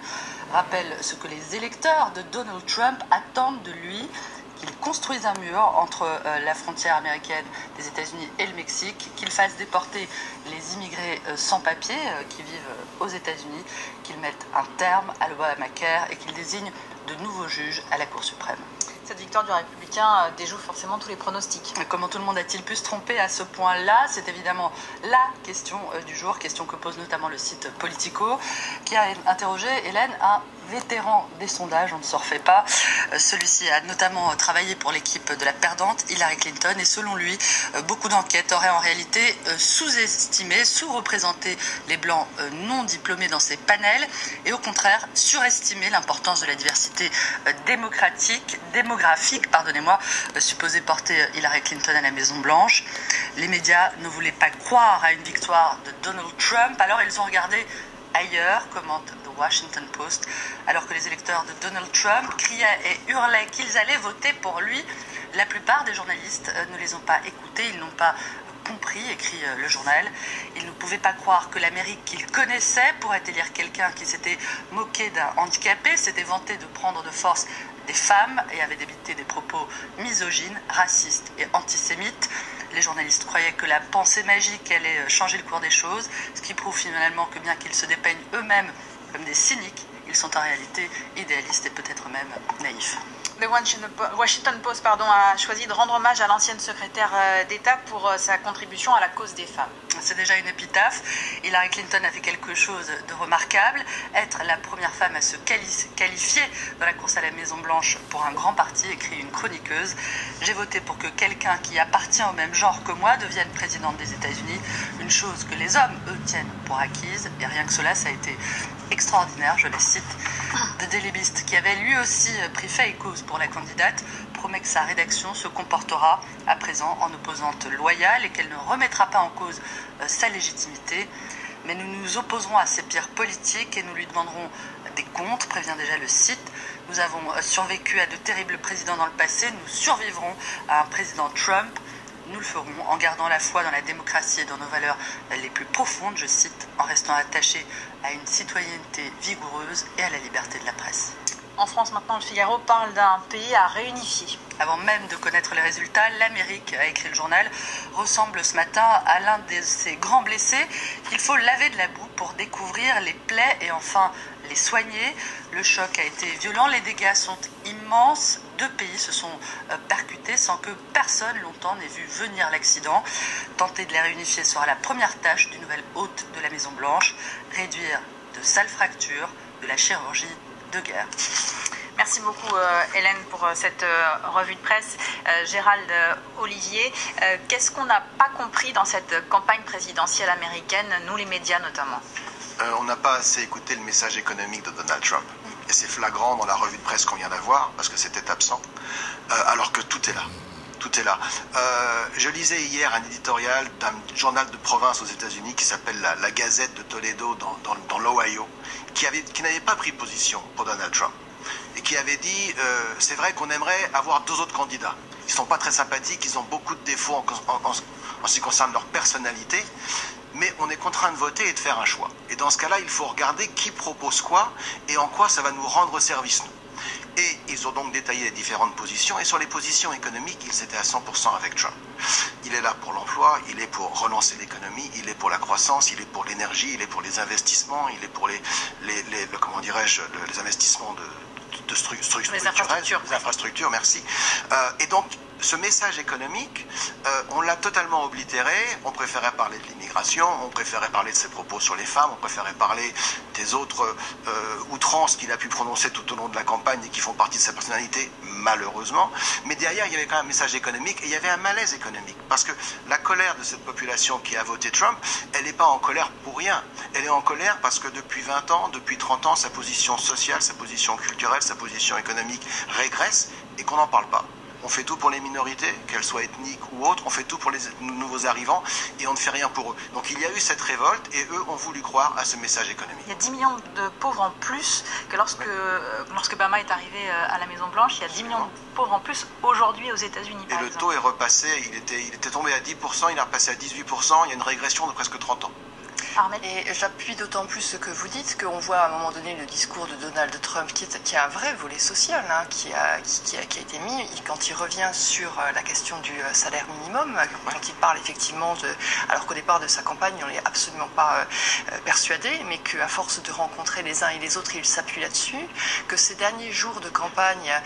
rappelle ce que les électeurs de Donald Trump attendent de lui, qu'il construise un mur entre la frontière américaine des États-Unis et le Mexique, qu'il fasse déporter les immigrés sans papier qui vivent aux États-Unis, qu'il mette un terme à l'Obamacare et qu'il désigne de nouveaux juges à la Cour suprême. Cette victoire du républicain déjoue forcément tous les pronostics. Comment tout le monde a-t-il pu se tromper à ce point-là? C'est évidemment la question du jour, question que pose notamment le site Politico, qui a interrogé, Hélène, un vétéran des sondages, on ne se refait pas. Celui-ci a notamment travaillé pour l'équipe de la perdante Hillary Clinton et selon lui, beaucoup d'enquêtes auraient en réalité sous-estimé, sous-représenté les blancs non diplômés dans ces panels et au contraire surestimé l'importance de la diversité démographique, supposée porter Hillary Clinton à la Maison-Blanche. Les médias ne voulaient pas croire à une victoire de Donald Trump, alors ils ont regardé ailleurs, commente The Washington Post, alors que les électeurs de Donald Trump criaient et hurlaient qu'ils allaient voter pour lui. La plupart des journalistes ne les ont pas écoutés, ils n'ont pas compris, écrit le journal. Ils ne pouvaient pas croire que l'Amérique qu'ils connaissaient pourrait élire quelqu'un qui s'était moqué d'un handicapé, s'était vanté de prendre de force des femmes et avait débité des propos misogynes, racistes et antisémites. Les journalistes croyaient que la pensée magique allait changer le cours des choses, ce qui prouve finalement que bien qu'ils se dépeignent eux-mêmes comme des cyniques, ils sont en réalité idéalistes et peut-être même naïfs. Le Washington Post a choisi de rendre hommage à l'ancienne secrétaire d'État pour sa contribution à la cause des femmes. C'est déjà une épitaphe. Hillary Clinton a fait quelque chose de remarquable, être la première femme à se qualifier dans la course à la Maison-Blanche pour un grand parti, écrit une chroniqueuse. J'ai voté pour que quelqu'un qui appartient au même genre que moi devienne présidente des États-Unis, une chose que les hommes, eux, tiennent pour acquise, et rien que cela, ça a été extraordinaire, je la cite. The Daily Beast, qui avait lui aussi pris fait et cause pour la candidate, promet que sa rédaction se comportera à présent en opposante loyale et qu'elle ne remettra pas en cause sa légitimité. Mais nous nous opposerons à ses pires politiques et nous lui demanderons des comptes, prévient déjà le site. Nous avons survécu à de terribles présidents dans le passé, nous survivrons à un président Trump. Nous le ferons en gardant la foi dans la démocratie et dans nos valeurs les plus profondes, je cite, en restant attachés à une citoyenneté vigoureuse et à la liberté de la presse. En France, maintenant, le Figaro parle d'un pays à réunifier. Avant même de connaître les résultats, l'Amérique, a écrit le journal, ressemble ce matin à l'un de ces grands blessés qu'il faut laver de la boue pour découvrir les plaies et enfin les soigner. Le choc a été violent, les dégâts sont immenses. Deux pays se sont percutés sans que personne longtemps n'ait vu venir l'accident. Tenter de les réunifier sera la première tâche du nouvel hôte de la Maison-Blanche, réduire de sales fractures, de la chirurgie de guerre. Merci beaucoup Hélène pour cette revue de presse. Gérald Olivier, qu'est-ce qu'on n'a pas compris dans cette campagne présidentielle américaine, nous les médias notamment? On n'a pas assez écouté le message économique de Donald Trump. Et c'est flagrant dans la revue de presse qu'on vient d'avoir, parce que c'était absent, alors que tout est là. Tout est là. Je lisais hier un éditorial d'un journal de province aux États-Unis qui s'appelle la Gazette de Toledo dans l'Ohio, qui n'avait pas pris position pour Donald Trump. Et qui avait dit, c'est vrai qu'on aimerait avoir deux autres candidats. Ils ne sont pas très sympathiques, ils ont beaucoup de défauts en ce qui concerne leur personnalité, mais on est contraint de voter et de faire un choix. Et dans ce cas-là, il faut regarder qui propose quoi et en quoi ça va nous rendre service, nous. Et ils ont donc détaillé les différentes positions. Et sur les positions économiques, ils étaient à 100% avec Trump. Il est là pour l'emploi, il est pour relancer l'économie, il est pour la croissance, il est pour l'énergie, il est pour les investissements, il est pour les investissements de structures, les infrastructures, merci. Et donc, ce message économique, on l'a totalement oblitéré. On préférait parler de l'immigration, on préférait parler de ses propos sur les femmes, on préférait parler des autres outrances qu'il a pu prononcer tout au long de la campagne et qui font partie de sa personnalité, malheureusement. Mais derrière, il y avait quand même un message économique et il y avait un malaise économique. Parce que la colère de cette population qui a voté Trump, elle n'est pas en colère pour rien. Elle est en colère parce que depuis 20 ans, depuis 30 ans, sa position sociale, sa position culturelle, sa position économique régresse et qu'on n'en parle pas. On fait tout pour les minorités, qu'elles soient ethniques ou autres, on fait tout pour les nouveaux arrivants et on ne fait rien pour eux. Donc il y a eu cette révolte et eux ont voulu croire à ce message économique. Il y a 10 millions de pauvres en plus que lorsque Obama est arrivé à la Maison-Blanche. Il y a 10 millions de pauvres en plus aujourd'hui aux États-Unis. Et le taux est repassé, il était tombé à 10%, il est repassé à 18%, il y a une régression de presque 30 ans. Et j'appuie d'autant plus ce que vous dites qu'on voit à un moment donné le discours de Donald Trump qui a un vrai volet social, hein, qui a été mis quand il revient sur la question du salaire minimum, quand il parle effectivement alors qu'au départ de sa campagne on n'est absolument pas persuadé, mais qu'à force de rencontrer les uns et les autres il s'appuie là-dessus, que ces derniers jours de campagne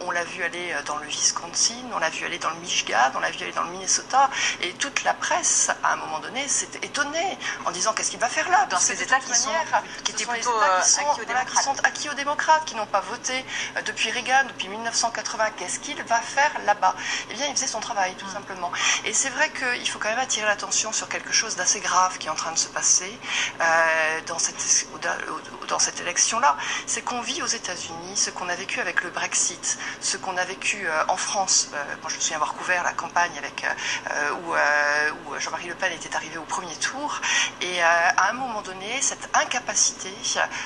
on l'a vu aller dans le Wisconsin, on l'a vu aller dans le Michigan, on l'a vu aller dans le Minnesota, et toute la presse à un moment donné s'est étonnée en disant qu'est-ce qu'il va faire là dans ces États qui étaient plutôt acquis aux démocrates, qui n'ont pas voté depuis Reagan, depuis 1980. Qu'est-ce qu'il va faire là-bas? Eh bien, il faisait son travail, tout simplement. Et c'est vrai qu'il faut quand même attirer l'attention sur quelque chose d'assez grave qui est en train de se passer dans cette élection-là. C'est qu'on vit aux États-Unis ce qu'on a vécu avec le Brexit, ce qu'on a vécu en France. Moi, je me souviens avoir couvert la campagne où Jean-Marie Le Pen était arrivé au premier tour. Et à un moment donné, cette incapacité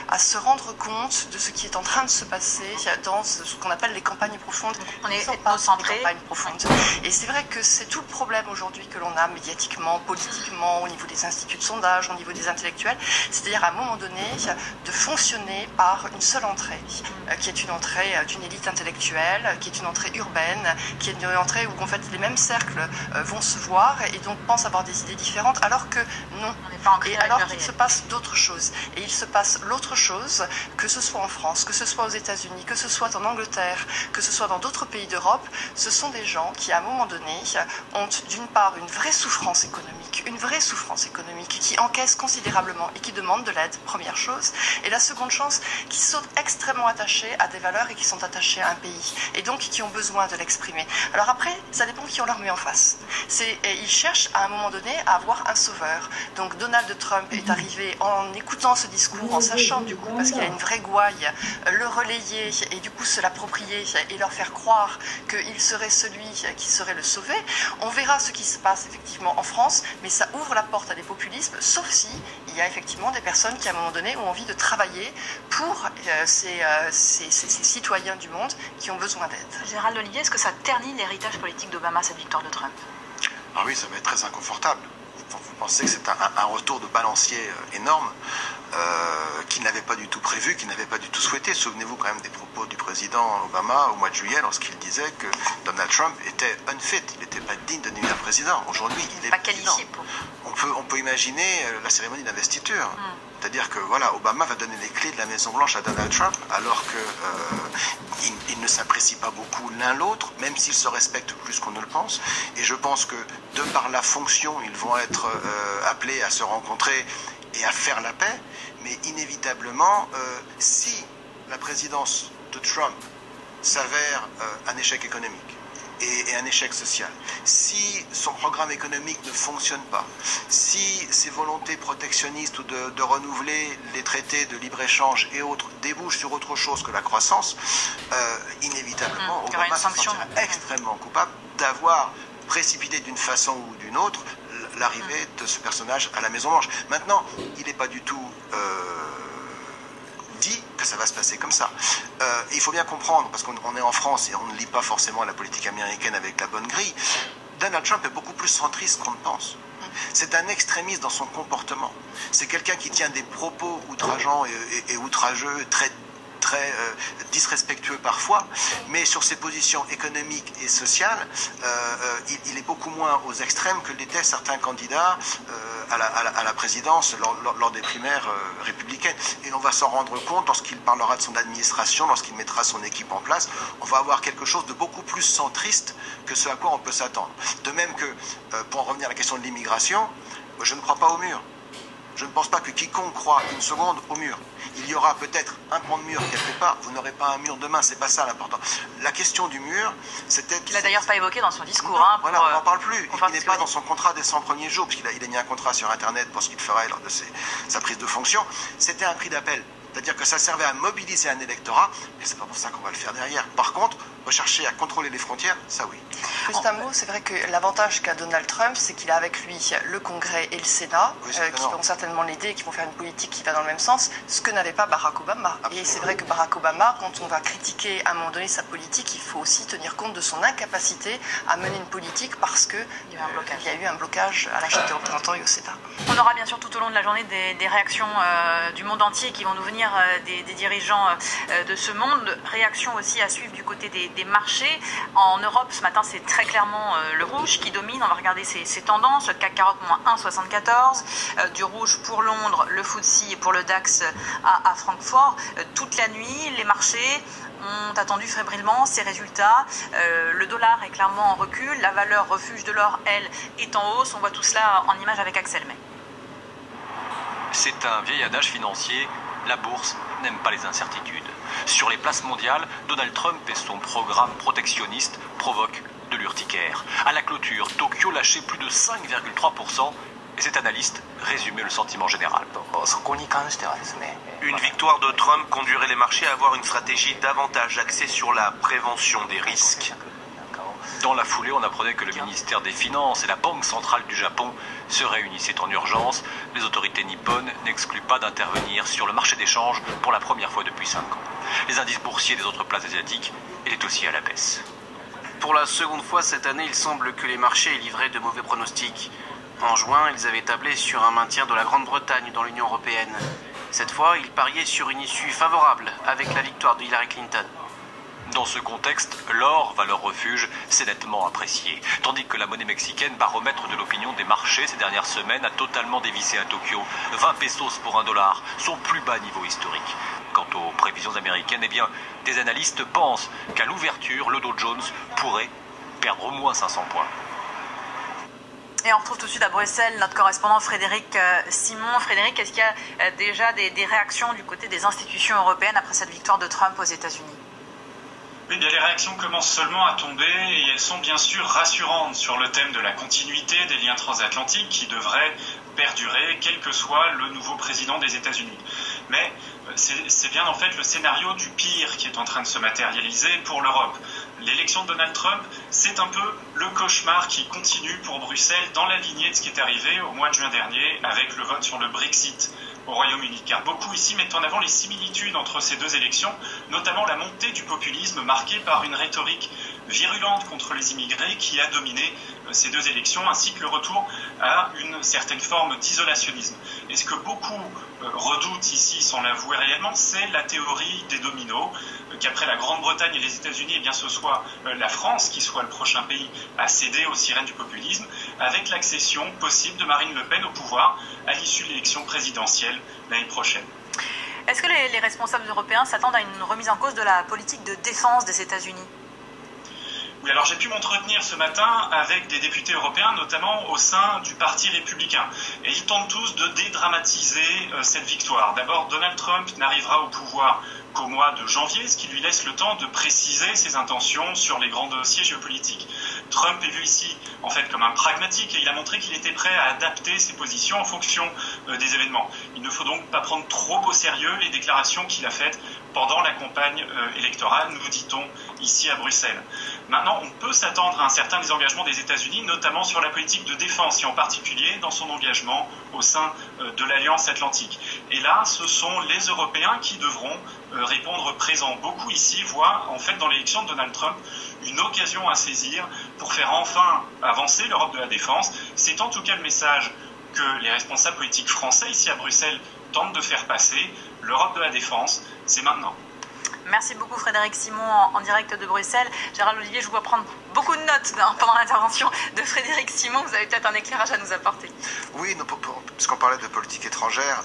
à se rendre compte de ce qui est en train de se passer dans ce qu'on appelle les campagnes profondes. On est ethnocentré. Et c'est vrai que c'est tout le problème aujourd'hui que l'on a médiatiquement, politiquement, au niveau des instituts de sondage, au niveau des intellectuels. C'est-à-dire à un moment donné de fonctionner par une seule entrée, qui est une entrée d'une élite intellectuelle, qui est une entrée urbaine, qui est une entrée où en fait les mêmes cercles vont se voir et donc pensent avoir des idées différentes, alors que non. Et alors qu'il se passe d'autres choses. Et il se passe l'autre chose, que ce soit en France, que ce soit aux États-Unis, que ce soit en Angleterre, que ce soit dans d'autres pays d'Europe, ce sont des gens qui, à un moment donné, ont d'une part une vraie souffrance économique, qui encaissent considérablement et qui demandent de l'aide, première chose. Et la seconde chose, qui sont extrêmement attachés à des valeurs et qui sont attachés à un pays. Et donc qui ont besoin de l'exprimer. Alors après, ça dépend qui on leur met en face. Ils cherchent à un moment donné à avoir un sauveur. Donc Donald Trump est arrivé en écoutant ce discours, en sachant du coup, parce qu'il a une vraie gouaille, le relayer et du coup se l'approprier et leur faire croire qu'il serait celui qui serait le sauvé. On verra ce qui se passe effectivement en France, mais ça ouvre la porte à des populismes, sauf si il y a effectivement des personnes qui à un moment donné ont envie de travailler pour ces citoyens du monde qui ont besoin d'aide. Gérald Olivier, est-ce que ça ternit l'héritage politique d'Obama, cette victoire de Trump? Ah oui, ça va être très inconfortable. Vous pensez que c'est un retour de balancier énorme qu'il n'avait pas du tout prévu, qu'il n'avait pas du tout souhaité. Souvenez-vous quand même des propos du président Obama au mois de juillet lorsqu'il disait que Donald Trump était unfit, il n'était pas digne de devenir président. Aujourd'hui, il est pas qualifié pour. On peut imaginer la cérémonie d'investiture. C'est-à-dire que voilà, Obama va donner les clés de la Maison-Blanche à Donald Trump, alors qu'ils ne s'apprécient pas beaucoup l'un l'autre, même s'ils se respectent plus qu'on ne le pense. Et je pense que, de par la fonction, ils vont être appelés à se rencontrer et à faire la paix. Mais inévitablement, si la présidence de Trump s'avère un échec économique, et un échec social. Si son programme économique ne fonctionne pas, si ses volontés protectionnistes ou de renouveler les traités de libre-échange et autres débouchent sur autre chose que la croissance, inévitablement, Obama se sentira extrêmement coupable d'avoir précipité d'une façon ou d'une autre l'arrivée de ce personnage à la Maison-Blanche. Maintenant, il n'est pas du tout dit que ça va se passer comme ça. Il faut bien comprendre, parce qu'on est en France et on ne lit pas forcément la politique américaine avec la bonne grille, Donald Trump est beaucoup plus centriste qu'on ne pense. C'est un extrémiste dans son comportement. C'est quelqu'un qui tient des propos outrageants et outrageux, très très disrespectueux parfois, mais sur ses positions économiques et sociales, il est beaucoup moins aux extrêmes que l'étaient certains candidats à la présidence lors des primaires républicaines. Et on va s'en rendre compte lorsqu'il parlera de son administration, lorsqu'il mettra son équipe en place. On va avoir quelque chose de beaucoup plus centriste que ce à quoi on peut s'attendre. De même que, pour en revenir à la question de l'immigration, je ne crois pas au mur. Je ne pense pas que quiconque croit une seconde au mur. Il y aura peut-être un pan de mur quelque part, vous n'aurez pas un mur demain, c'est pas ça l'important. La question du mur, c'était... Il n'a d'ailleurs pas évoqué dans son discours. Non, voilà, on n'en parle plus. Il n'est pas dans son contrat des 100 premiers jours, puisqu'il a mis un contrat sur Internet pour ce qu'il ferait lors de sa prise de fonction. C'était un prix d'appel. C'est-à-dire que ça servait à mobiliser un électorat, mais c'est pas pour ça qu'on va le faire derrière. Par contre, rechercher à contrôler les frontières, ça oui. Juste un mot, c'est vrai que l'avantage qu'a Donald Trump, c'est qu'il a avec lui le Congrès et le Sénat, qui vont certainement l'aider et qui vont faire une politique qui va dans le même sens, ce que n'avait pas Barack Obama. Absolument. Et c'est vrai que Barack Obama, quand on va critiquer à un moment donné sa politique, il faut aussi tenir compte de son incapacité à mener une politique parce qu'il y a eu un blocage à la Chambre des représentants et au Sénat. On aura bien sûr tout au long de la journée des réactions du monde entier qui vont nous venir des dirigeants de ce monde. Réactions aussi à suivre du côté des marchés. En Europe, ce matin, c'est très clairement le rouge qui domine. On va regarder ces tendances. Le CAC 40 moins 1,74. Du rouge pour Londres, le FTSE et pour le DAX à Francfort. Toute la nuit, les marchés ont attendu fébrilement ces résultats. Le dollar est clairement en recul. La valeur refuge de l'or, elle, est en hausse. On voit tout cela en image avec Axel May. C'est un vieil adage financier. La bourse n'aime pas les incertitudes. Sur les places mondiales, Donald Trump et son programme protectionniste provoquent de l'urticaire. À la clôture, Tokyo lâchait plus de 5,3% et cet analyste résumait le sentiment général. Une victoire de Trump conduirait les marchés à avoir une stratégie davantage axée sur la prévention des risques. Dans la foulée, on apprenait que le ministère des Finances et la Banque centrale du Japon se réunissaient en urgence. Les autorités nippones n'excluent pas d'intervenir sur le marché des changes pour la première fois depuis 5 ans. Les indices boursiers des autres places asiatiques étaient aussi à la baisse. Pour la seconde fois cette année, il semble que les marchés aient livré de mauvais pronostics. En juin, ils avaient tablé sur un maintien de la Grande-Bretagne dans l'Union européenne. Cette fois, ils pariaient sur une issue favorable avec la victoire de Hillary Clinton. Dans ce contexte, l'or, valeur refuge, s'est nettement apprécié, tandis que la monnaie mexicaine, baromètre de l'opinion des marchés ces dernières semaines, a totalement dévissé à Tokyo. 20 pesos pour $1, son plus bas niveau historique. Quant aux prévisions américaines, eh bien, des analystes pensent qu'à l'ouverture, le Dow Jones pourrait perdre au moins 500 points. Et on retrouve tout de suite à Bruxelles notre correspondant Frédéric Simon. Frédéric, est-ce qu'il y a déjà des réactions du côté des institutions européennes après cette victoire de Trump aux États-Unis ? Eh bien, les réactions commencent seulement à tomber et elles sont bien sûr rassurantes sur le thème de la continuité des liens transatlantiques qui devraient perdurer quel que soit le nouveau président des États-Unis. Mais c'est bien en fait le scénario du pire qui est en train de se matérialiser pour l'Europe. L'élection de Donald Trump, c'est un peu le cauchemar qui continue pour Bruxelles dans la lignée de ce qui est arrivé au mois de juin dernier avec le vote sur le Brexit au Royaume-Uni. Car beaucoup ici mettent en avant les similitudes entre ces deux élections, notamment la montée du populisme marquée par une rhétorique virulente contre les immigrés qui a dominé ces deux élections, ainsi que le retour à une certaine forme d'isolationnisme. Et ce que beaucoup redoutent ici, sans l'avouer réellement, c'est la théorie des dominos, qu'après la Grande-Bretagne et les États-Unis, eh bien, ce soit la France qui soit le prochain pays à céder aux sirènes du populisme, avec l'accession possible de Marine Le Pen au pouvoir à l'issue de l'élection présidentielle l'année prochaine. Est-ce que les responsables européens s'attendent à une remise en cause de la politique de défense des États-Unis ? Oui, alors j'ai pu m'entretenir ce matin avec des députés européens, notamment au sein du Parti républicain. Et ils tentent tous de dédramatiser cette victoire. D'abord, Donald Trump n'arrivera au pouvoir qu'au mois de janvier, ce qui lui laisse le temps de préciser ses intentions sur les grands dossiers géopolitiques. Trump est vu ici en fait comme un pragmatique et il a montré qu'il était prêt à adapter ses positions en fonction des événements. Il ne faut donc pas prendre trop au sérieux les déclarations qu'il a faites pendant la campagne électorale, nous dit-on ici à Bruxelles. Maintenant, on peut s'attendre à un certain désengagement des États-Unis, notamment sur la politique de défense et en particulier dans son engagement au sein de l'Alliance Atlantique. Et là, ce sont les Européens qui devront répondre présent. Beaucoup ici voient en fait dans l'élection de Donald Trump une occasion à saisir pour faire enfin avancer l'Europe de la défense. C'est en tout cas le message que les responsables politiques français ici à Bruxelles tentent de faire passer. L'Europe de la défense, c'est maintenant. Merci beaucoup Frédéric Simon en direct de Bruxelles. Gérald Olivier, je vous vois prendre beaucoup de notes pendant l'intervention de Frédéric Simon. Vous avez peut-être un éclairage à nous apporter. Oui, puisqu'on parlait de politique étrangère,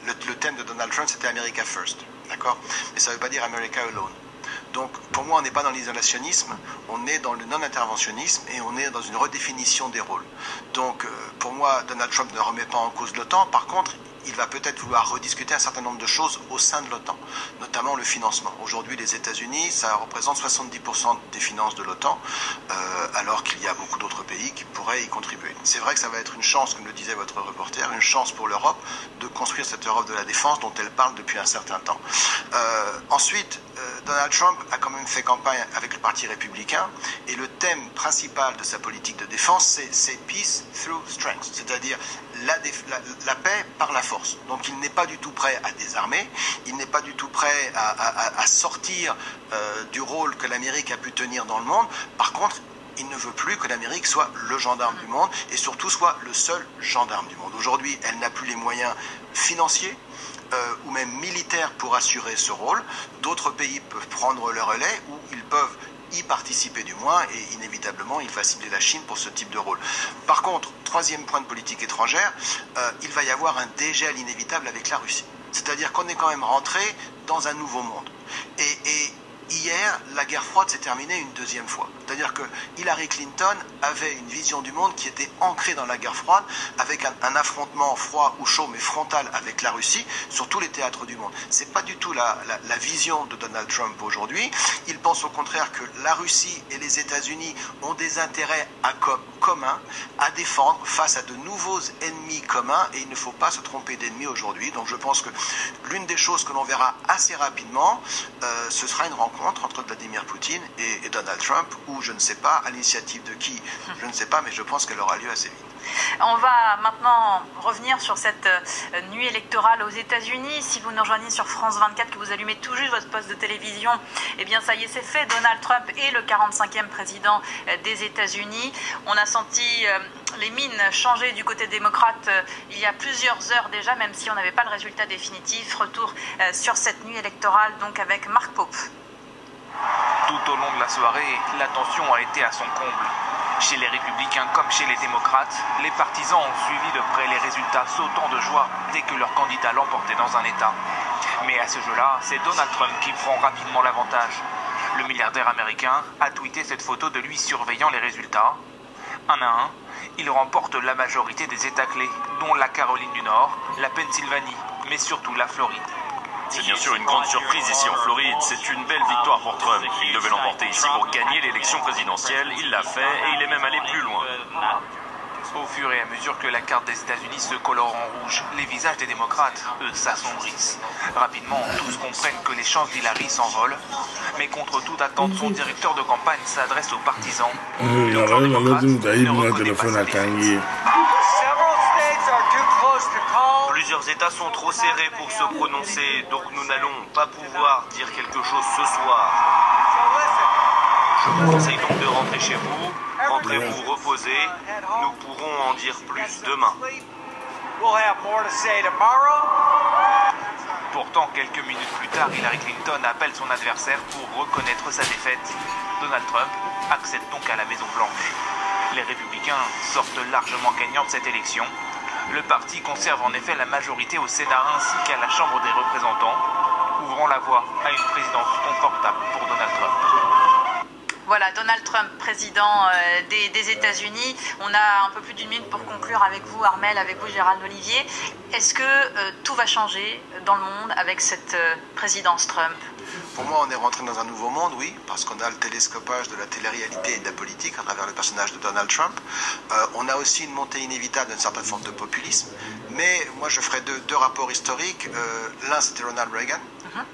le thème de Donald Trump c'était America First, d'accord? Mais ça ne veut pas dire America Alone. Donc pour moi on n'est pas dans l'isolationnisme, on est dans le non-interventionnisme et on est dans une redéfinition des rôles. Donc pour moi Donald Trump ne remet pas en cause l'OTAN, par contre il va peut-être vouloir rediscuter un certain nombre de choses au sein de l'OTAN, notamment le financement. Aujourd'hui, les États-Unis, ça représente 70% des finances de l'OTAN, alors qu'il y a beaucoup d'autres pays qui pourraient y contribuer. C'est vrai que ça va être une chance, comme le disait votre reporter, une chance pour l'Europe de construire cette Europe de la défense dont elle parle depuis un certain temps. Ensuite, Donald Trump a quand même fait campagne avec le Parti républicain et le thème principal de sa politique de défense, c'est Peace through Strength, c'est-à-dire la paix par la force. Donc il n'est pas du tout prêt à désarmer, il n'est pas du tout prêt à sortir du rôle que l'Amérique a pu tenir dans le monde. Par contre, il ne veut plus que l'Amérique soit le gendarme du monde et surtout soit le seul gendarme du monde. Aujourd'hui, elle n'a plus les moyens financiers ou même militaires pour assurer ce rôle. D'autres pays peuvent prendre le relais ou ils peuvent y participer du moins et inévitablement il va cibler la Chine pour ce type de rôle. Par contre, troisième point de politique étrangère, il va y avoir un dégel inévitable avec la Russie. C'est-à-dire qu'on est quand même rentré dans un nouveau monde. Et hier, la guerre froide s'est terminée une deuxième fois. C'est-à-dire que Hillary Clinton avait une vision du monde qui était ancrée dans la guerre froide, avec un affrontement froid ou chaud, mais frontal avec la Russie, sur tous les théâtres du monde. C'est pas du tout la vision de Donald Trump aujourd'hui. Il pense au contraire que la Russie et les États-Unis ont des intérêts communs à défendre face à de nouveaux ennemis communs, et il ne faut pas se tromper d'ennemis aujourd'hui. Donc je pense que l'une des choses que l'on verra assez rapidement, ce sera une rencontre entre Vladimir Poutine et Donald Trump, ou je ne sais pas, à l'initiative de qui, je ne sais pas, mais je pense qu'elle aura lieu assez vite. On va maintenant revenir sur cette nuit électorale aux États-Unis. Si vous nous rejoignez sur France 24, que vous allumez tout juste votre poste de télévision, eh bien ça y est, c'est fait. Donald Trump est le 45e président des États-Unis. On a senti les mines changer du côté démocrate il y a plusieurs heures déjà, même si on n'avait pas le résultat définitif. Retour sur cette nuit électorale, donc avec Marc Pope. Tout au long de la soirée, la tension a été à son comble. Chez les républicains comme chez les démocrates, les partisans ont suivi de près les résultats sautant de joie dès que leur candidat l'emportait dans un État. Mais à ce jeu-là, c'est Donald Trump qui prend rapidement l'avantage. Le milliardaire américain a tweeté cette photo de lui surveillant les résultats. Un à un, il remporte la majorité des États clés, dont la Caroline du Nord, la Pennsylvanie, mais surtout la Floride. C'est bien sûr une grande surprise ici en Floride. C'est une belle victoire pour Trump. Il devait l'emporter ici pour gagner l'élection présidentielle. Il l'a fait et il est même allé plus loin. Au fur et à mesure que la carte des États-Unis se colore en rouge, les visages des démocrates, eux, s'assombrissent. Rapidement, tous comprennent que les chances d'Hillary s'envolent. Mais contre toute attente, son directeur de campagne s'adresse aux partisans. Le clan démocrate ne reconnaît pas sa défaite. Plusieurs États sont trop serrés pour se prononcer, donc nous n'allons pas pouvoir dire quelque chose ce soir. Je vous conseille donc de rentrer chez vous, rentrez-vous reposer, nous pourrons en dire plus demain. Pourtant, quelques minutes plus tard, Hillary Clinton appelle son adversaire pour reconnaître sa défaite. Donald Trump accède donc à la Maison-Blanche. Les républicains sortent largement gagnants de cette élection. Le parti conserve en effet la majorité au Sénat ainsi qu'à la Chambre des représentants, ouvrant la voie à une présidence confortable pour Donald Trump. Voilà, Donald Trump, président des États-Unis. On a un peu plus d'une minute pour conclure avec vous, Armelle, avec vous, Gérald Olivier. Est-ce que tout va changer dans le monde avec cette présidence Trump ? Pour moi, on est rentré dans un nouveau monde, oui, parce qu'on a le télescopage de la télé-réalité et de la politique à travers le personnage de Donald Trump. On a aussi une montée inévitable d'une certaine forme de populisme. Mais moi, je ferai deux rapports historiques. L'un, c'était Ronald Reagan.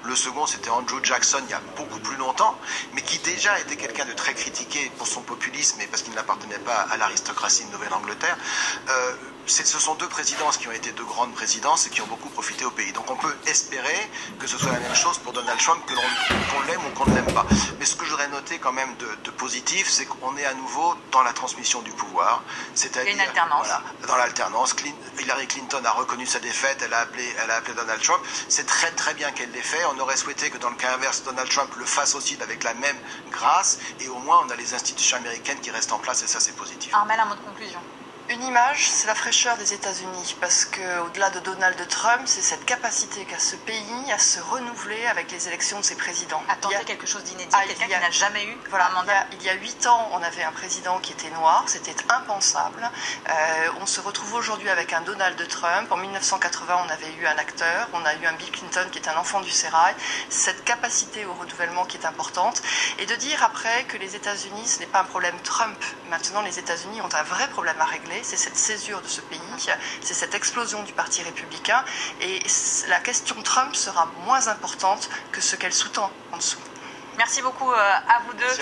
Le second, c'était Andrew Jackson, il y a beaucoup plus longtemps, mais qui déjà était quelqu'un de très critiqué pour son populisme et parce qu'il n'appartenait pas à l'aristocratie de Nouvelle-Angleterre. ce sont deux présidences qui ont été deux grandes présidences et qui ont beaucoup profité au pays. Donc on peut espérer que ce soit la même chose pour Donald Trump, qu'on l'aime ou qu'on ne l'aime pas. Mais ce que je voudrais noter quand même de positif, c'est qu'on est à nouveau dans la transmission du pouvoir. C'est-à-dire, une alternance. Voilà, dans l'alternance. Hillary Clinton a reconnu sa défaite, elle a appelé Donald Trump. C'est très très bien qu'elle l'ait fait. On aurait souhaité que dans le cas inverse, Donald Trump le fasse aussi avec la même grâce. Et au moins, on a les institutions américaines qui restent en place et ça, c'est positif. Armelle, un mot de conclusion. Une image, c'est la fraîcheur des États-Unis, parce qu'au-delà de Donald Trump, c'est cette capacité qu'a ce pays à se renouveler avec les élections de ses présidents. À tenter quelque chose d'inédit, quelqu'un qui n'a jamais eu un mandat. Il y a 8 ans, on avait un président qui était noir, c'était impensable. On se retrouve aujourd'hui avec un Donald Trump. En 1980, on avait eu un acteur, on a eu un Bill Clinton qui est un enfant du sérail. Cette capacité au renouvellement qui est importante. Et de dire après que les États-Unis, ce n'est pas un problème Trump. Maintenant, les États-Unis ont un vrai problème à régler. C'est cette césure de ce pays, c'est cette explosion du Parti républicain et la question Trump sera moins importante que ce qu'elle sous-tend en dessous. Merci beaucoup à vous deux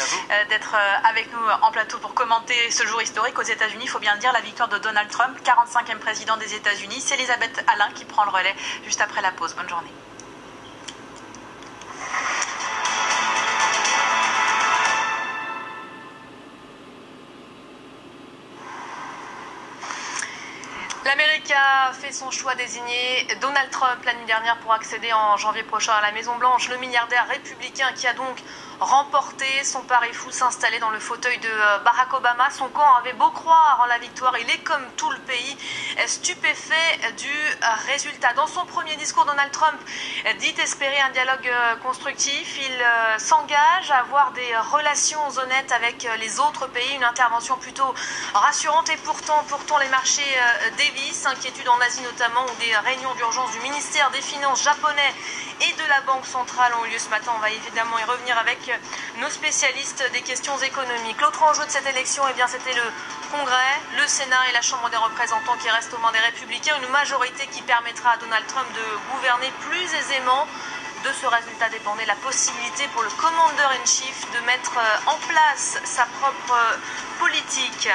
d'être avec nous en plateau pour commenter ce jour historique aux États-Unis. Il faut bien le dire, la victoire de Donald Trump, 45e président des États-Unis. C'est Elisabeth Alain qui prend le relais juste après la pause. Bonne journée. L'Amérique a fait son choix désigné Donald Trump la nuit dernière pour accéder en janvier prochain à la Maison-Blanche. Le milliardaire républicain qui a donc remporté son pari fou, s'installer dans le fauteuil de Barack Obama. Son camp avait beau croire en la victoire, il est comme tout le pays stupéfait du résultat. Dans son premier discours, Donald Trump dit espérer un dialogue constructif. Il s'engage à avoir des relations honnêtes avec les autres pays, une intervention plutôt rassurante. Et pourtant les marchés dévissent, inquiétude en Asie notamment, où des réunions d'urgence du ministère des Finances japonais et de la Banque centrale ont eu lieu ce matin. On va évidemment y revenir avec nos spécialistes des questions économiques. L'autre enjeu de cette élection, eh bien, c'était le Congrès, le Sénat et la Chambre des représentants qui restent aux mains des Républicains. Une majorité qui permettra à Donald Trump de gouverner plus aisément. De ce résultat dépendait la possibilité pour le Commander-in-Chief de mettre en place sa propre politique.